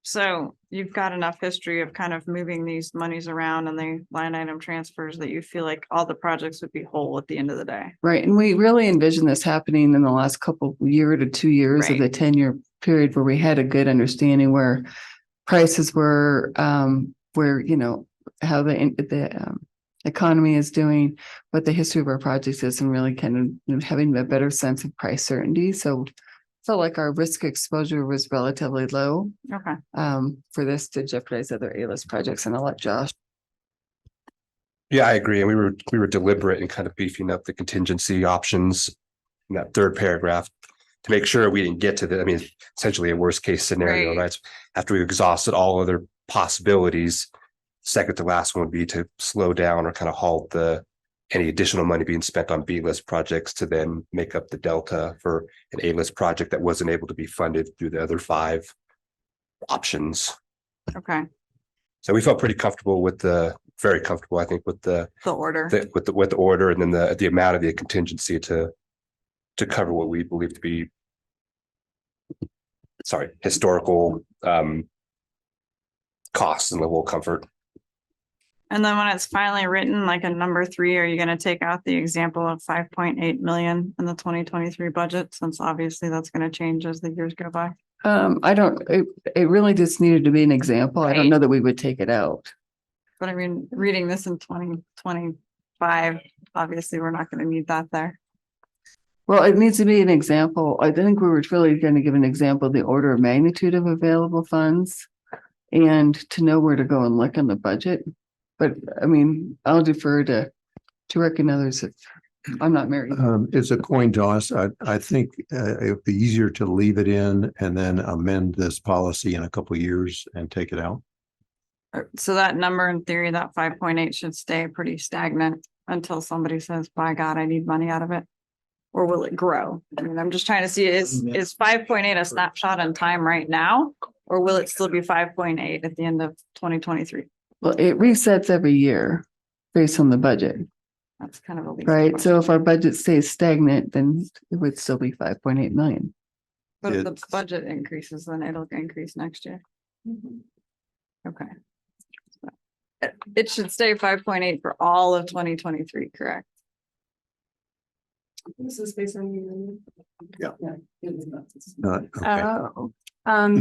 [SPEAKER 9] So you've got enough history of kind of moving these monies around and the line item transfers that you feel like all the projects would be whole at the end of the day.
[SPEAKER 5] Right. And we really envision this happening in the last year to 2 years of the 10-year period where we had a good understanding where prices were, where, you know, how the economy is doing, what the history of our projects is, and really kind of having a better sense of price certainty. So felt like our risk exposure was relatively low,
[SPEAKER 9] Okay.
[SPEAKER 5] for this to jeopardize other A-list projects, and I'll let Josh.
[SPEAKER 10] Yeah, I agree. And we were deliberate in kind of beefing up the contingency options in that third paragraph to make sure we didn't get to the, I mean, essentially a worst case scenario,
[SPEAKER 9] Right.
[SPEAKER 10] right? After we've exhausted all other possibilities, second to last one would be to slow down or kind of halt any additional money being spent on B-list projects to then make up the delta for an A-list project that wasn't able to be funded through the other 5 options.
[SPEAKER 9] Okay.
[SPEAKER 10] So we felt pretty comfortable very comfortable, I think, with the
[SPEAKER 9] Order.
[SPEAKER 10] with the order and then the amount of the contingency to cover what we believe to be historical costs and level of comfort.
[SPEAKER 9] And then when it's finally written, like a number 3, are you gonna take out the example of 5.8 million in the 2023 budget? Since obviously that's gonna change as the years go by.
[SPEAKER 5] I don't, it really just needed to be an example. I don't
[SPEAKER 9] Right.
[SPEAKER 5] know that we would take it out.
[SPEAKER 9] But I mean, reading this in 2025, obviously we're not gonna need that there.
[SPEAKER 5] Well, it needs to be an example. I think we were really going to give an example of the order of magnitude of available funds and to know where to go and look in the budget. But I mean, I'll defer to Rick and others if I'm not married.
[SPEAKER 14] It's a coin toss. I think it'd be easier to leave it in and then amend this policy in a couple of years and take it out.
[SPEAKER 9] So that number in theory, that 5.8 should stay pretty stagnant until somebody says, by God, I need money out of it. Or will it grow? I mean, I'm just trying to see, is 5.8 a snapshot in time right now? Or will it still be 5.8 at the end of 2023?
[SPEAKER 5] Well, it resets every year based on the budget,
[SPEAKER 9] That's kind of a least.
[SPEAKER 5] right? So if our budget stays stagnant, then it would still be 5.8 million.
[SPEAKER 9] But if the
[SPEAKER 14] it's-
[SPEAKER 9] budget increases, then it'll increase next year. Okay. It should stay 5.8 for all of 2023, correct?
[SPEAKER 4] This is based on.
[SPEAKER 14] Yeah. Okay.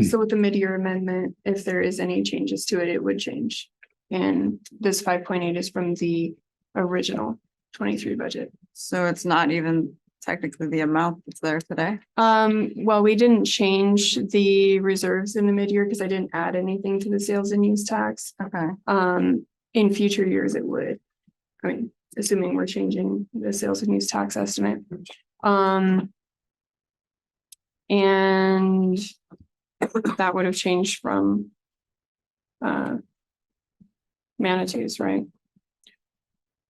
[SPEAKER 4] So with the mid-year amendment, if there is any changes to it, it would change. And this 5.8 is from the original 23 budget.
[SPEAKER 9] So it's not even technically the amount that's there today.
[SPEAKER 4] Well, we didn't change the reserves in the mid-year because I didn't add anything to the sales and use tax.
[SPEAKER 9] Okay.
[SPEAKER 4] In future years, it would. I mean, assuming we're changing the sales and use tax estimate. And that would have changed from Manitou's, right?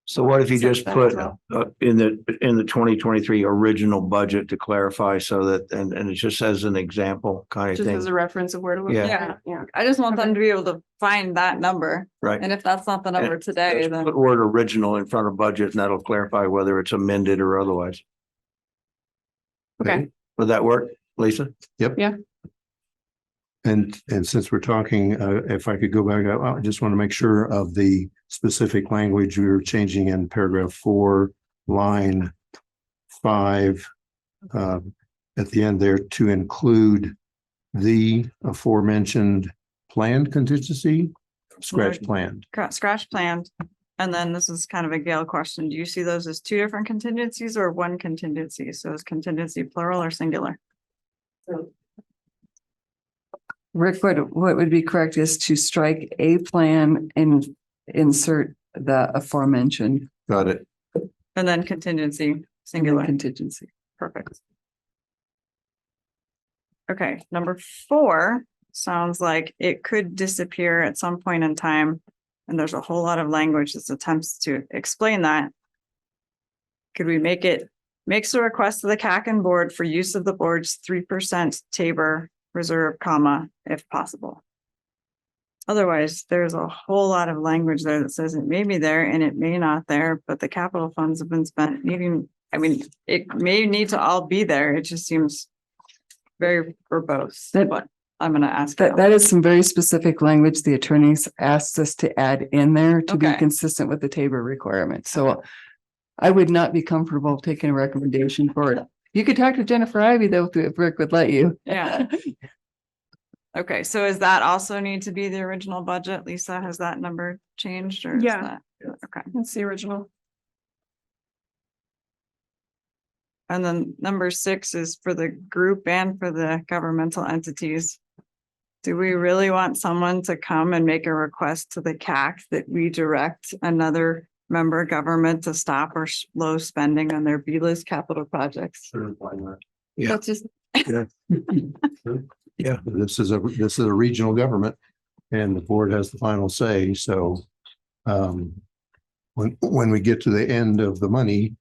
[SPEAKER 1] So what if you just
[SPEAKER 4] Sept
[SPEAKER 1] put
[SPEAKER 4] as well.
[SPEAKER 1] in the 2023 original budget to clarify so that, and it just as an example kind of
[SPEAKER 4] Just as
[SPEAKER 1] thing,
[SPEAKER 4] a reference of where to look.
[SPEAKER 1] Yeah.
[SPEAKER 4] at it. Yeah.
[SPEAKER 9] I just want them to be able to find that number.
[SPEAKER 1] right?
[SPEAKER 9] And if that's not the number today,
[SPEAKER 1] Just
[SPEAKER 9] then
[SPEAKER 1] Put word original in front of budget and that'll clarify whether it's amended or otherwise.
[SPEAKER 4] Okay.
[SPEAKER 1] Would that work, Lisa?
[SPEAKER 14] And since we're talking, if I could go back, I just want to make sure of the specific language we were changing in paragraph 4, line 5. At the end there to include the aforementioned planned contingency, scratch planned.
[SPEAKER 9] scratch planned. And then this is kind of a Gail question. Do you see those as 2 different contingencies or one contingency? So is contingency plural or singular?
[SPEAKER 5] Rick, what would be correct is to strike a plan and insert the aforementioned
[SPEAKER 14] Got it.
[SPEAKER 9] And then contingency,
[SPEAKER 5] singular
[SPEAKER 9] singular.
[SPEAKER 5] contingency.
[SPEAKER 9] Perfect. Okay, number 4 sounds like it could disappear at some point in time. And there's a whole lot of language that attempts to explain that. Could we makes a request to the CACN board for use of the board's 3% Tabor reserve, comma, if possible. Otherwise, there's a whole lot of language there that says it may be there and it may not there, but the capital funds have been spent needing, I mean, it may need to all be there. It just seems very verbose, but I'm gonna ask.
[SPEAKER 5] That is some very specific language the attorneys asked us to add in there to be
[SPEAKER 9] Okay.
[SPEAKER 5] consistent with the Tabor requirement. So I would not be comfortable taking a recommendation for it. You could talk to Jennifer Ivey though, if Rick would let you.
[SPEAKER 9] Yeah. Okay, so does that also need to be the original budget? Lisa, has that number changed or? is
[SPEAKER 4] Yeah.
[SPEAKER 9] that- Okay,
[SPEAKER 4] That's the original.
[SPEAKER 9] And then number 6 is for the group and for the governmental entities. Do we really want someone to come and make a request to the CAC that we direct another member government to stop or slow spending on their B-list capital projects?
[SPEAKER 1] Yeah.
[SPEAKER 9] That's just,
[SPEAKER 14] Yeah, this is a regional government and the board has the final say. So when we get to the end of the money,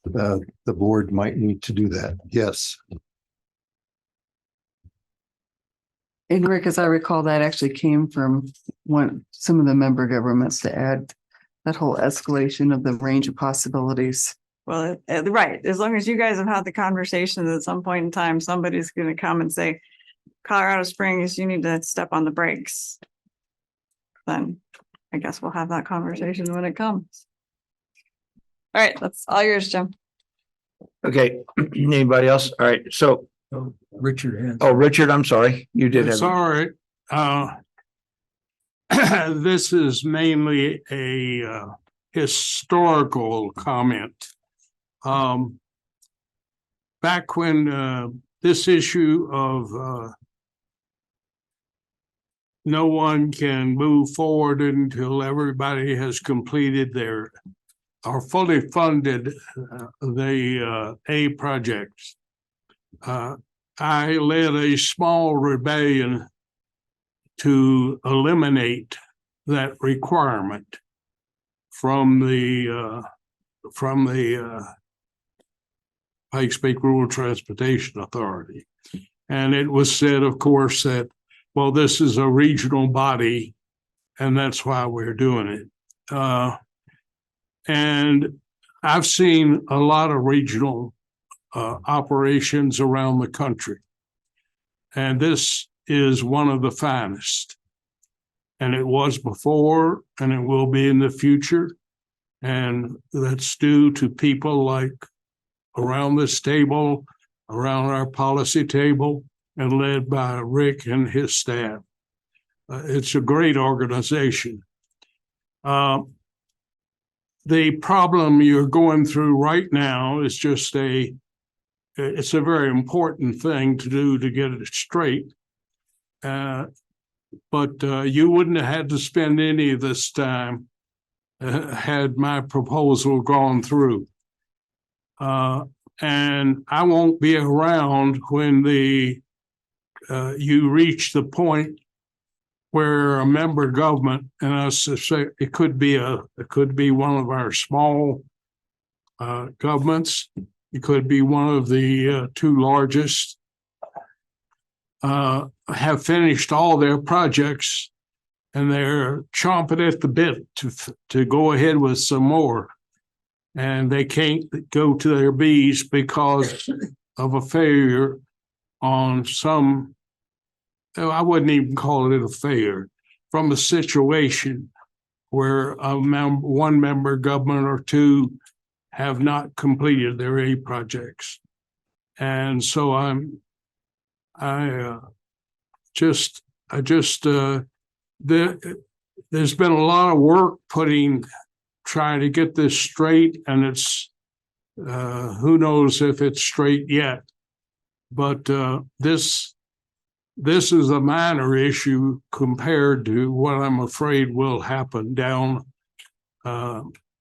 [SPEAKER 14] the board might need to do that. Yes.
[SPEAKER 5] And Rick, as I recall, that actually came from some of the member governments to add that whole escalation of the range of possibilities.
[SPEAKER 9] well, right, as long as you guys have had the conversation, at some point in time, somebody's gonna come and say, Colorado Springs, you need to step on the brakes. Then I guess we'll have that conversation when it comes. All right, that's all yours, Jim.
[SPEAKER 1] Okay, anybody else? All right, so,
[SPEAKER 11] Richard has.
[SPEAKER 1] oh, Richard, I'm sorry, you did
[SPEAKER 2] It's
[SPEAKER 1] have.
[SPEAKER 2] all right. This is mainly a historical comment. Back when this issue of no one can move forward until everybody has completed their or fully funded the A projects. I led a small rebellion to eliminate that requirement from the Pikes Peak Rural Transportation Authority. And it was said, of course, that, well, this is a regional body and that's why we're doing it. And I've seen a lot of regional operations around the country. And this is one of the finest. And it was before, and it will be in the future. And that's due to people like around this table, around our policy table, and led by Rick and his staff. It's a great organization. The problem you're going through right now is just it's a very important thing to do to get it straight. But you wouldn't have had to spend any of this time had my proposal gone through. And I won't be around when you reach the point where a member government, and I say it could be one of our small governments. It could be one of the 2 largest. Have finished all their projects and they're chomping at the bit to go ahead with some more. And they can't go to their B's because of a failure on some, I wouldn't even call it a failure, from a situation where one member government or 2 have not completed their A projects. And so there's been a lot of work trying to get this straight, and it's who knows if it's straight yet. But this is a minor issue compared to what I'm afraid will happen down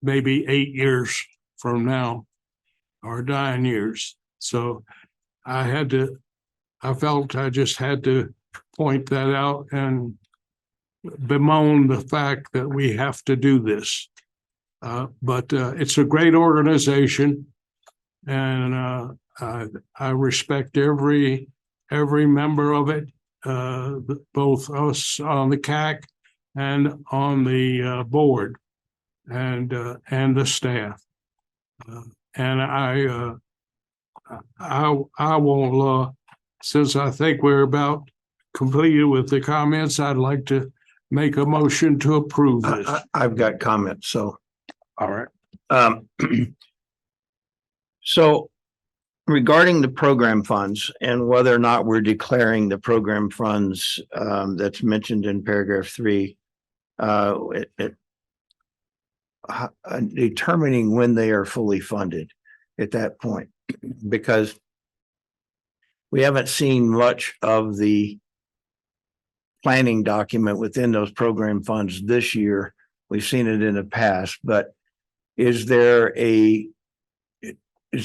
[SPEAKER 2] maybe 8 years from now or 9 years. So I felt I just had to point that out and bemoan the fact that we have to do this. But it's a great organization, and I respect every member of it, both us on the CAC and on the board, and the staff. And I will, since I think we're about completed with the comments, I'd like to make a motion to approve this.
[SPEAKER 1] I've got comments, so.
[SPEAKER 2] All right.
[SPEAKER 1] So regarding the program funds and whether or not we're declaring the program funds that's mentioned in paragraph 3, determining when they are fully funded at that point. because we haven't seen much of the planning document within those program funds this year. We've seen it in the past, but is there a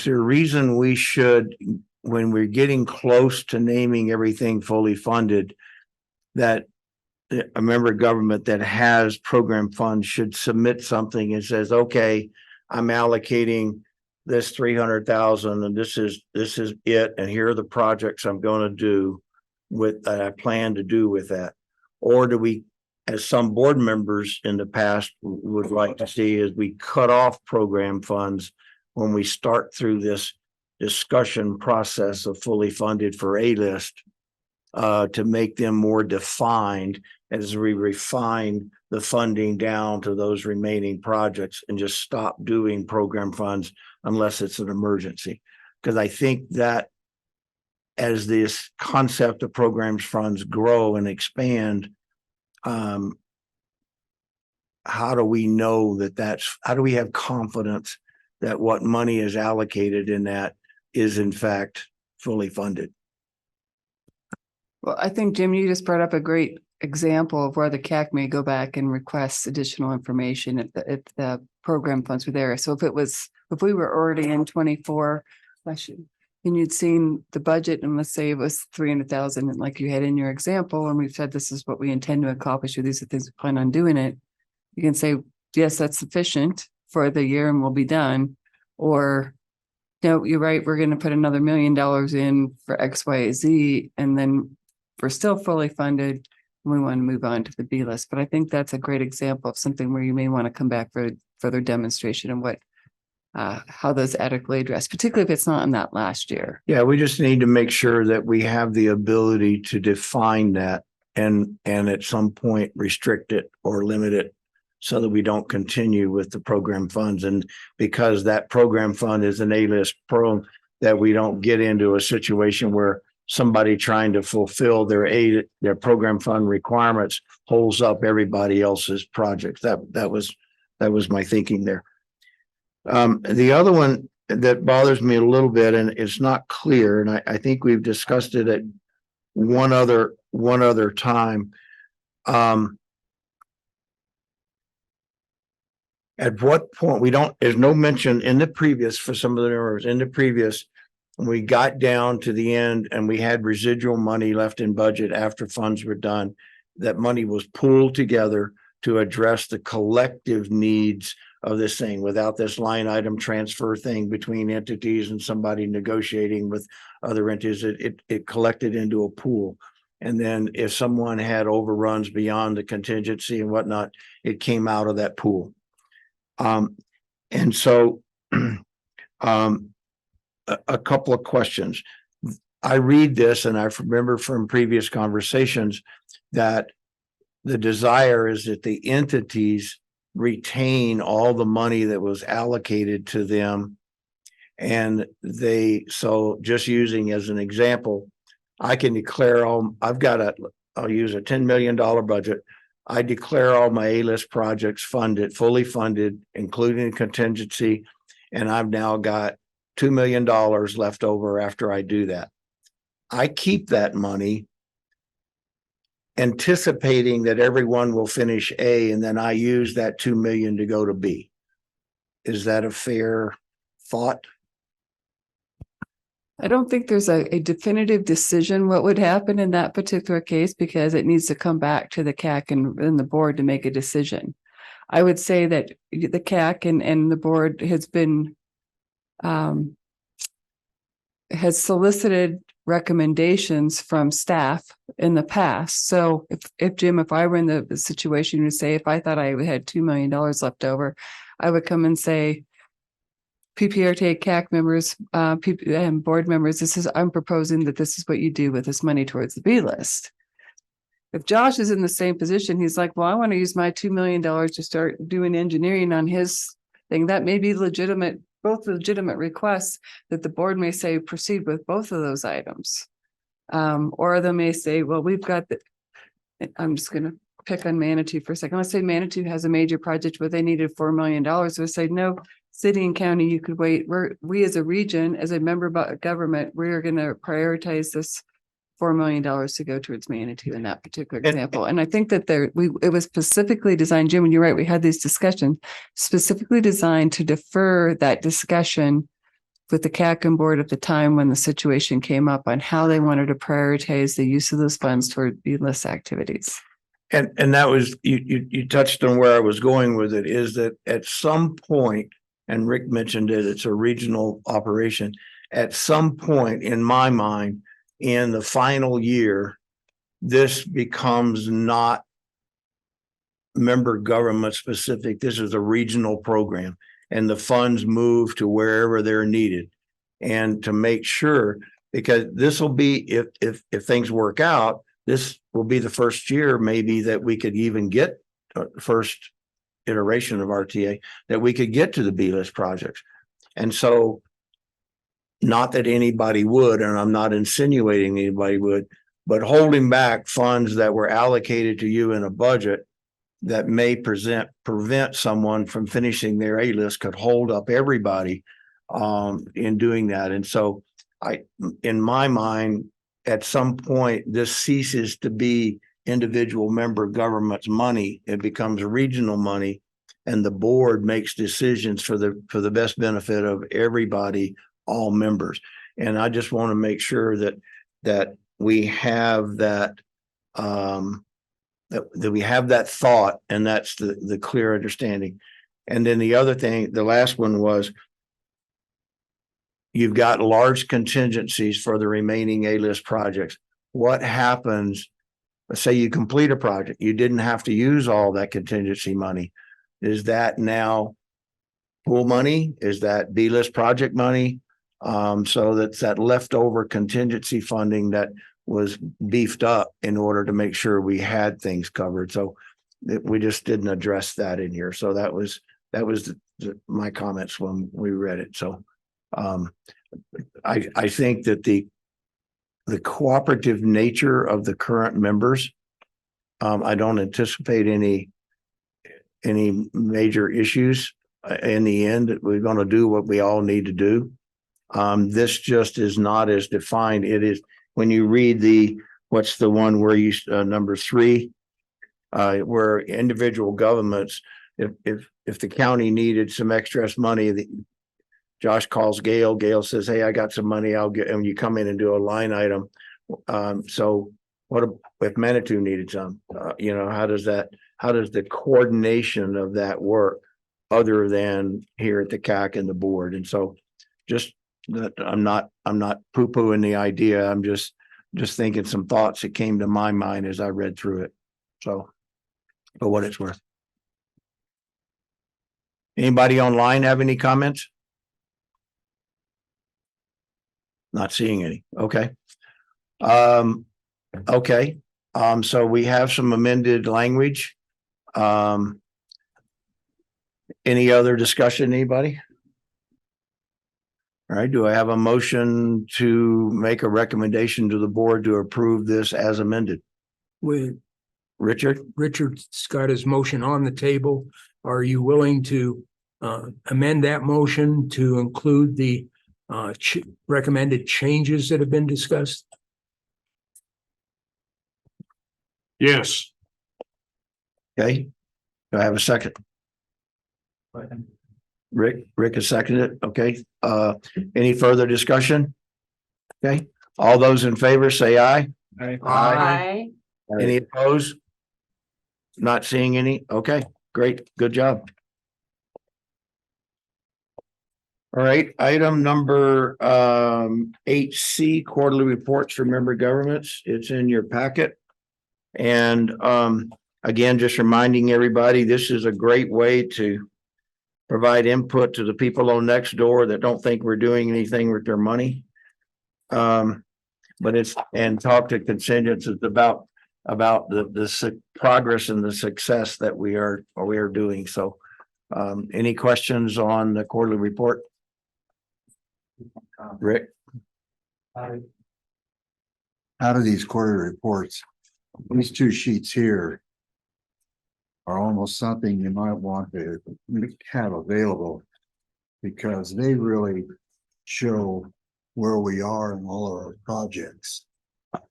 [SPEAKER 1] reason we should, when we're getting close to naming everything fully funded, that a member of government that has program funds should submit something and says, okay, I'm allocating this 300,000 and this is it. And here are the projects I'm going to do with that I plan to do with that. Or do we, as some board members in the past would like to see, is we cut off program funds when we start through this discussion process of fully funded for A-list, to make them more defined as we refine the funding down to those remaining projects and just stop doing program funds unless it's an emergency. Because I think that as this concept of programs funds grow and expand, how do we know that how do we have confidence that what money is allocated in that is in fact fully funded?
[SPEAKER 5] Well, I think, Jim, you just brought up a great example of where the CAC may go back and request additional information if the program funds were there. So if we were already in 24, and you'd seen the budget, and let's say it was 300,000, and like you had in your example, and we've said this is what we intend to accomplish, or these are things we plan on doing it, you can say, yes, that's sufficient for the year and we'll be done. Or, no, you're right, we're going to put another $1 million in for X, Y, Z, and then we're still fully funded. We want to move on to the B list. But I think that's a great example of something where you may want to come back for further demonstration of what, how those adequately addressed, particularly if it's not in that last year.
[SPEAKER 1] Yeah, we just need to make sure that we have the ability to define that and at some point restrict it or limit it so that we don't continue with the program funds. And because that program fund is an A-list pro, that we don't get into a situation where somebody trying to fulfill their program fund requirements holds up everybody else's projects. That was my thinking there. The other one that bothers me a little bit, and it's not clear, and I think we've discussed it at one other time. At what point there's no mention in the previous, for some of the numbers in the previous, when we got down to the end and we had residual money left in budget after funds were done, that money was pulled together to address the collective needs of this thing without this line item transfer thing between entities and somebody negotiating with other entities. It collected into a pool. And then if someone had overruns beyond the contingency and whatnot, it came out of that pool. And so a couple of questions. I read this and I remember from previous conversations that the desire is that the entities retain all the money that was allocated to them. And so just using as an example, I can declare I'll use a $10 million budget. I declare all my A-list projects funded, fully funded, including contingency. And I've now got $2 million left over after I do that. I keep that money anticipating that everyone will finish A, and then I use that 2 million to go to B. Is that a fair thought?
[SPEAKER 5] I don't think there's a definitive decision what would happen in that particular case, because it needs to come back to the CAC and the board to make a decision. I would say that the CAC and the board has been has solicited recommendations from staff in the past. So if Jim, if I were in the situation to say, if I thought I had $2 million left over, I would come and say, PPRTA CAC members, and board members, I'm proposing that this is what you do with this money towards the B list. If Josh is in the same position, he's like, well, I want to use my $2 million to start doing engineering on his thing. That may be legitimate, both legitimate requests that the board may say proceed with both of those items. Or they may say, well, we've got I'm just going to pick on Manitou for a second. Let's say Manitou has a major project where they needed $4 million. So say, no, city and county, you could wait. We as a region, as a member of government, we are gonna prioritize this $4 million to go towards Manitou in that particular example. And I think that it was specifically designed, Jim, and you're right, we had these discussions, specifically designed to defer that discussion with the CACM board at the time when the situation came up on how they wanted to prioritize the use of those funds toward B-list activities.
[SPEAKER 1] And that was, you touched on where I was going with it, is that at some point, and Rick mentioned it, it's a regional operation. At some point in my mind, in the final year, this becomes not member government specific. This is a regional program and the funds move to wherever they're needed. And to make sure, because this will be, if things work out, this will be the first year maybe that we could even get first iteration of RTA, that we could get to the B-list projects. And so, not that anybody would, and I'm not insinuating anybody would, but holding back funds that were allocated to you in a budget that may prevent someone from finishing their A-list could hold up everybody in doing that. And so in my mind, at some point, this ceases to be individual member government's money. It becomes regional money, and the board makes decisions for the best benefit of everybody, all members. And I just want to make sure that we have that that we have that thought, and that's the clear understanding. And then the other thing, the last one was, you've got large contingencies for the remaining A-list projects. What happens? Let's say you complete a project, you didn't have to use all that contingency money. Is that now pool money? Is that B-list project money? So that's that leftover contingency funding that was beefed up in order to make sure we had things covered. So we just didn't address that in here. So that was my comments when we read it. So I think that the cooperative nature of the current members, I don't anticipate any major issues. In the end, we're going to do what we all need to do. This just is not as defined. It is when you read what's the one where you number 3, where individual governments, if the county needed some extra money, Josh calls Gail. Gail says, "Hey, I got some money. I'll get," and you come in and do a line item. So what if Manitou needed some? How does the coordination of that work other than here at the CAC and the board? And so just that I'm not poo-pooing the idea. I'm just thinking some thoughts that came to my mind as I read through it. So for what it's worth. Anybody online have any comments? Not seeing any. Okay. Okay. So we have some amended language. Any other discussion, anybody? All right, do I have a motion to make a recommendation to the board to approve this as amended? Richard's
[SPEAKER 11] got his motion on the table. Are you willing to amend that motion to include the recommended changes that have been discussed?
[SPEAKER 2] Yes.
[SPEAKER 1] Okay, do I have a second? Rick has seconded it. Okay, any further discussion? Okay, all those in favor say aye.
[SPEAKER 5] Aye.
[SPEAKER 1] Any opposed? Not seeing any. Okay, great. Good job. All right, item number 8C, quarterly reports from member governments. It's in your packet. And again, just reminding everybody, this is a great way to provide input to the people on next door that don't think we're doing anything with their money. But and talk to constituents about the progress and the success that we are doing. So any questions on the quarterly report? Rick?
[SPEAKER 13] Out of these quarterly reports, these 2 sheets here are almost something you might want to have available because they really show where we are in all of our projects.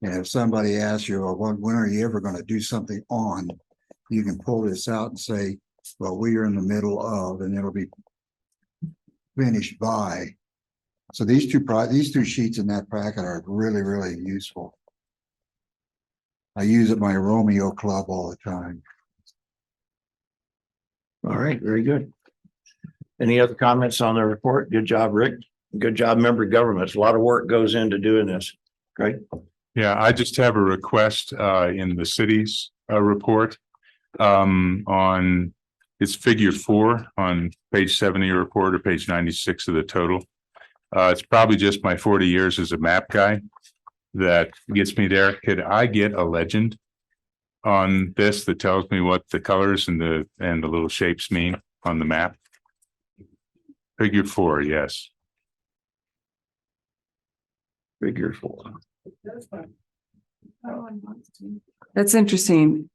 [SPEAKER 13] And if somebody asks you, well, when are you ever gonna do something on? You can pull this out and say, well, we are in the middle of, and it'll be finished by. So these two sheets in that packet are really, really useful. I use it at my Romeo Club all the time.
[SPEAKER 1] All right, very good. Any other comments on the report? Good job, Rick. Good job, member governments. A lot of work goes into doing this. Great.
[SPEAKER 15] Yeah, I just have a request in the city's report on it's figure 4 on page 70 of your report or page 96 of the total. It's probably just my 40 years as a map guy that gets me there. Could I get a legend on this that tells me what the colors and the little shapes mean on the map? Figure 4, yes.
[SPEAKER 1] Figure 4.
[SPEAKER 5] That's interesting.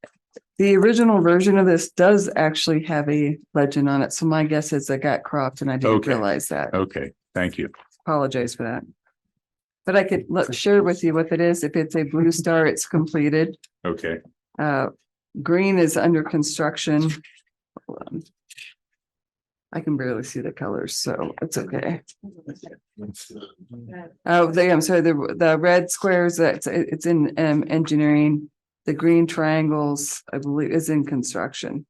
[SPEAKER 5] The original version of this does actually have a legend on it. So my guess is it got cropped and I didn't
[SPEAKER 15] Okay.
[SPEAKER 5] realize that.
[SPEAKER 15] Okay, thank you.
[SPEAKER 5] Apologize for that. But I could share with you what it is. If it's a blue star, it's completed.
[SPEAKER 15] Okay,
[SPEAKER 5] Green is under construction. Hold on. I can barely see the colors, so it's okay. Oh, I'm sorry, the red squares, it's in engineering. The green triangles, I believe, is in construction.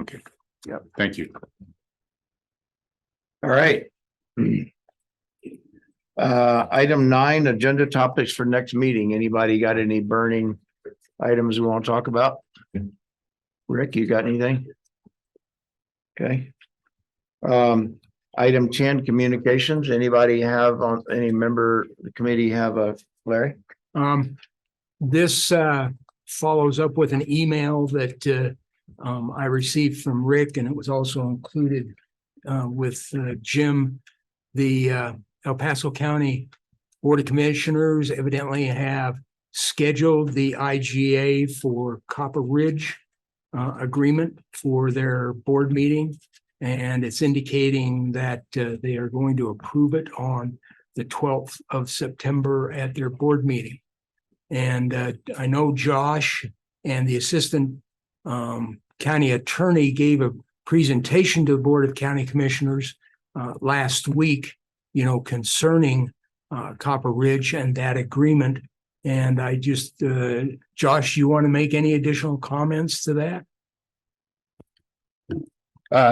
[SPEAKER 15] okay.
[SPEAKER 5] Yep.
[SPEAKER 15] Thank you.
[SPEAKER 1] All right. Item 9, agenda topics for next meeting. Anybody got any burning items we want to talk about? Rick, you got anything? Okay. Item 10, communications. Anybody have on any member of the committee have a Larry?
[SPEAKER 11] This follows up with an email that I received from Rick, and it was also included with Jim. The El Paso County Board of Commissioners evidently have scheduled the IGA for Copper Ridge agreement for their board meeting. And it's indicating that they are going to approve it on the 12th of September at their board meeting. And I know Josh and the assistant county attorney gave a presentation to the Board of County Commissioners last week, concerning Copper Ridge and that agreement. And I just, Josh, you want to make any additional comments to that?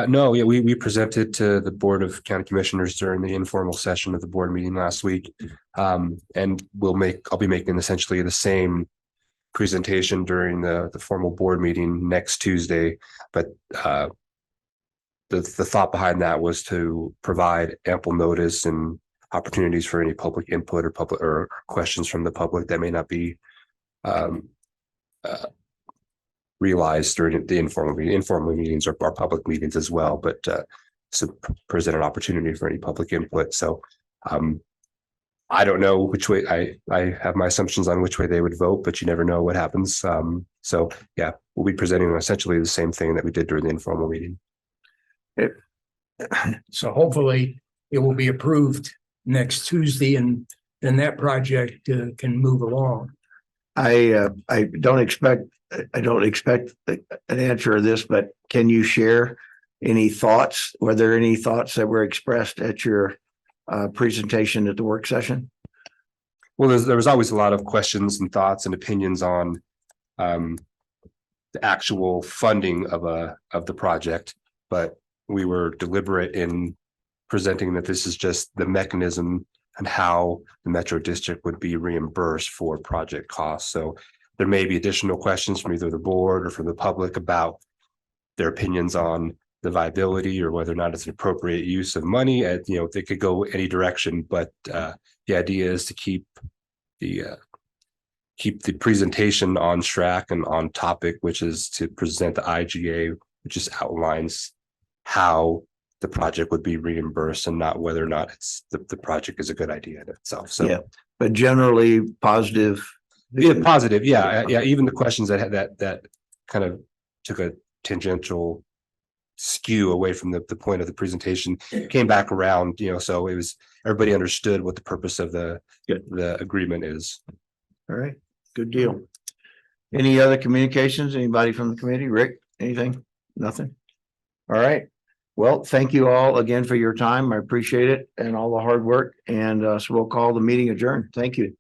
[SPEAKER 10] No, yeah, we presented to the Board of County Commissioners during the informal session of the board meeting last week. And I'll be making essentially the same presentation during the formal board meeting next Tuesday. But the thought behind that was to provide ample notice and opportunities for any public input or questions from the public that may not be realized during the informal meetings or public meetings as well, but so present an opportunity for any public input. So I don't know which way I have my assumptions on which way they would vote, but you never know what happens. So yeah, we'll be presenting essentially the same thing that we did during the informal meeting.
[SPEAKER 11] So hopefully it will be approved next Tuesday, and then that project can move along.
[SPEAKER 1] I don't expect an answer to this, but can you share any thoughts? Were there any thoughts that were expressed at your presentation at the work session?
[SPEAKER 10] Well, there was always a lot of questions and thoughts and opinions on the actual funding of the project, but we were deliberate in presenting that this is just the mechanism and how the Metro District would be reimbursed for project costs. So there may be additional questions from either the board or from the public about their opinions on the viability or whether or not it's an appropriate use of money. They could go any direction, but the idea is to keep the presentation on track and on topic, which is to present the IGA, which just outlines how the project would be reimbursed and not whether or not it's the project is a good idea in itself. So
[SPEAKER 1] yeah, but generally positive.
[SPEAKER 10] Yeah, positive. Yeah. Even the questions that kind of took a tangential skew away from the point of the presentation, came back around, so it was, everybody understood what the purpose of the agreement is.
[SPEAKER 1] All right, good deal. Any other communications? Anybody from the committee? Rick, anything? Nothing? All right. Well, thank you all again for your time. I appreciate it and all the hard work. And so we'll call the meeting adjourned. Thank you.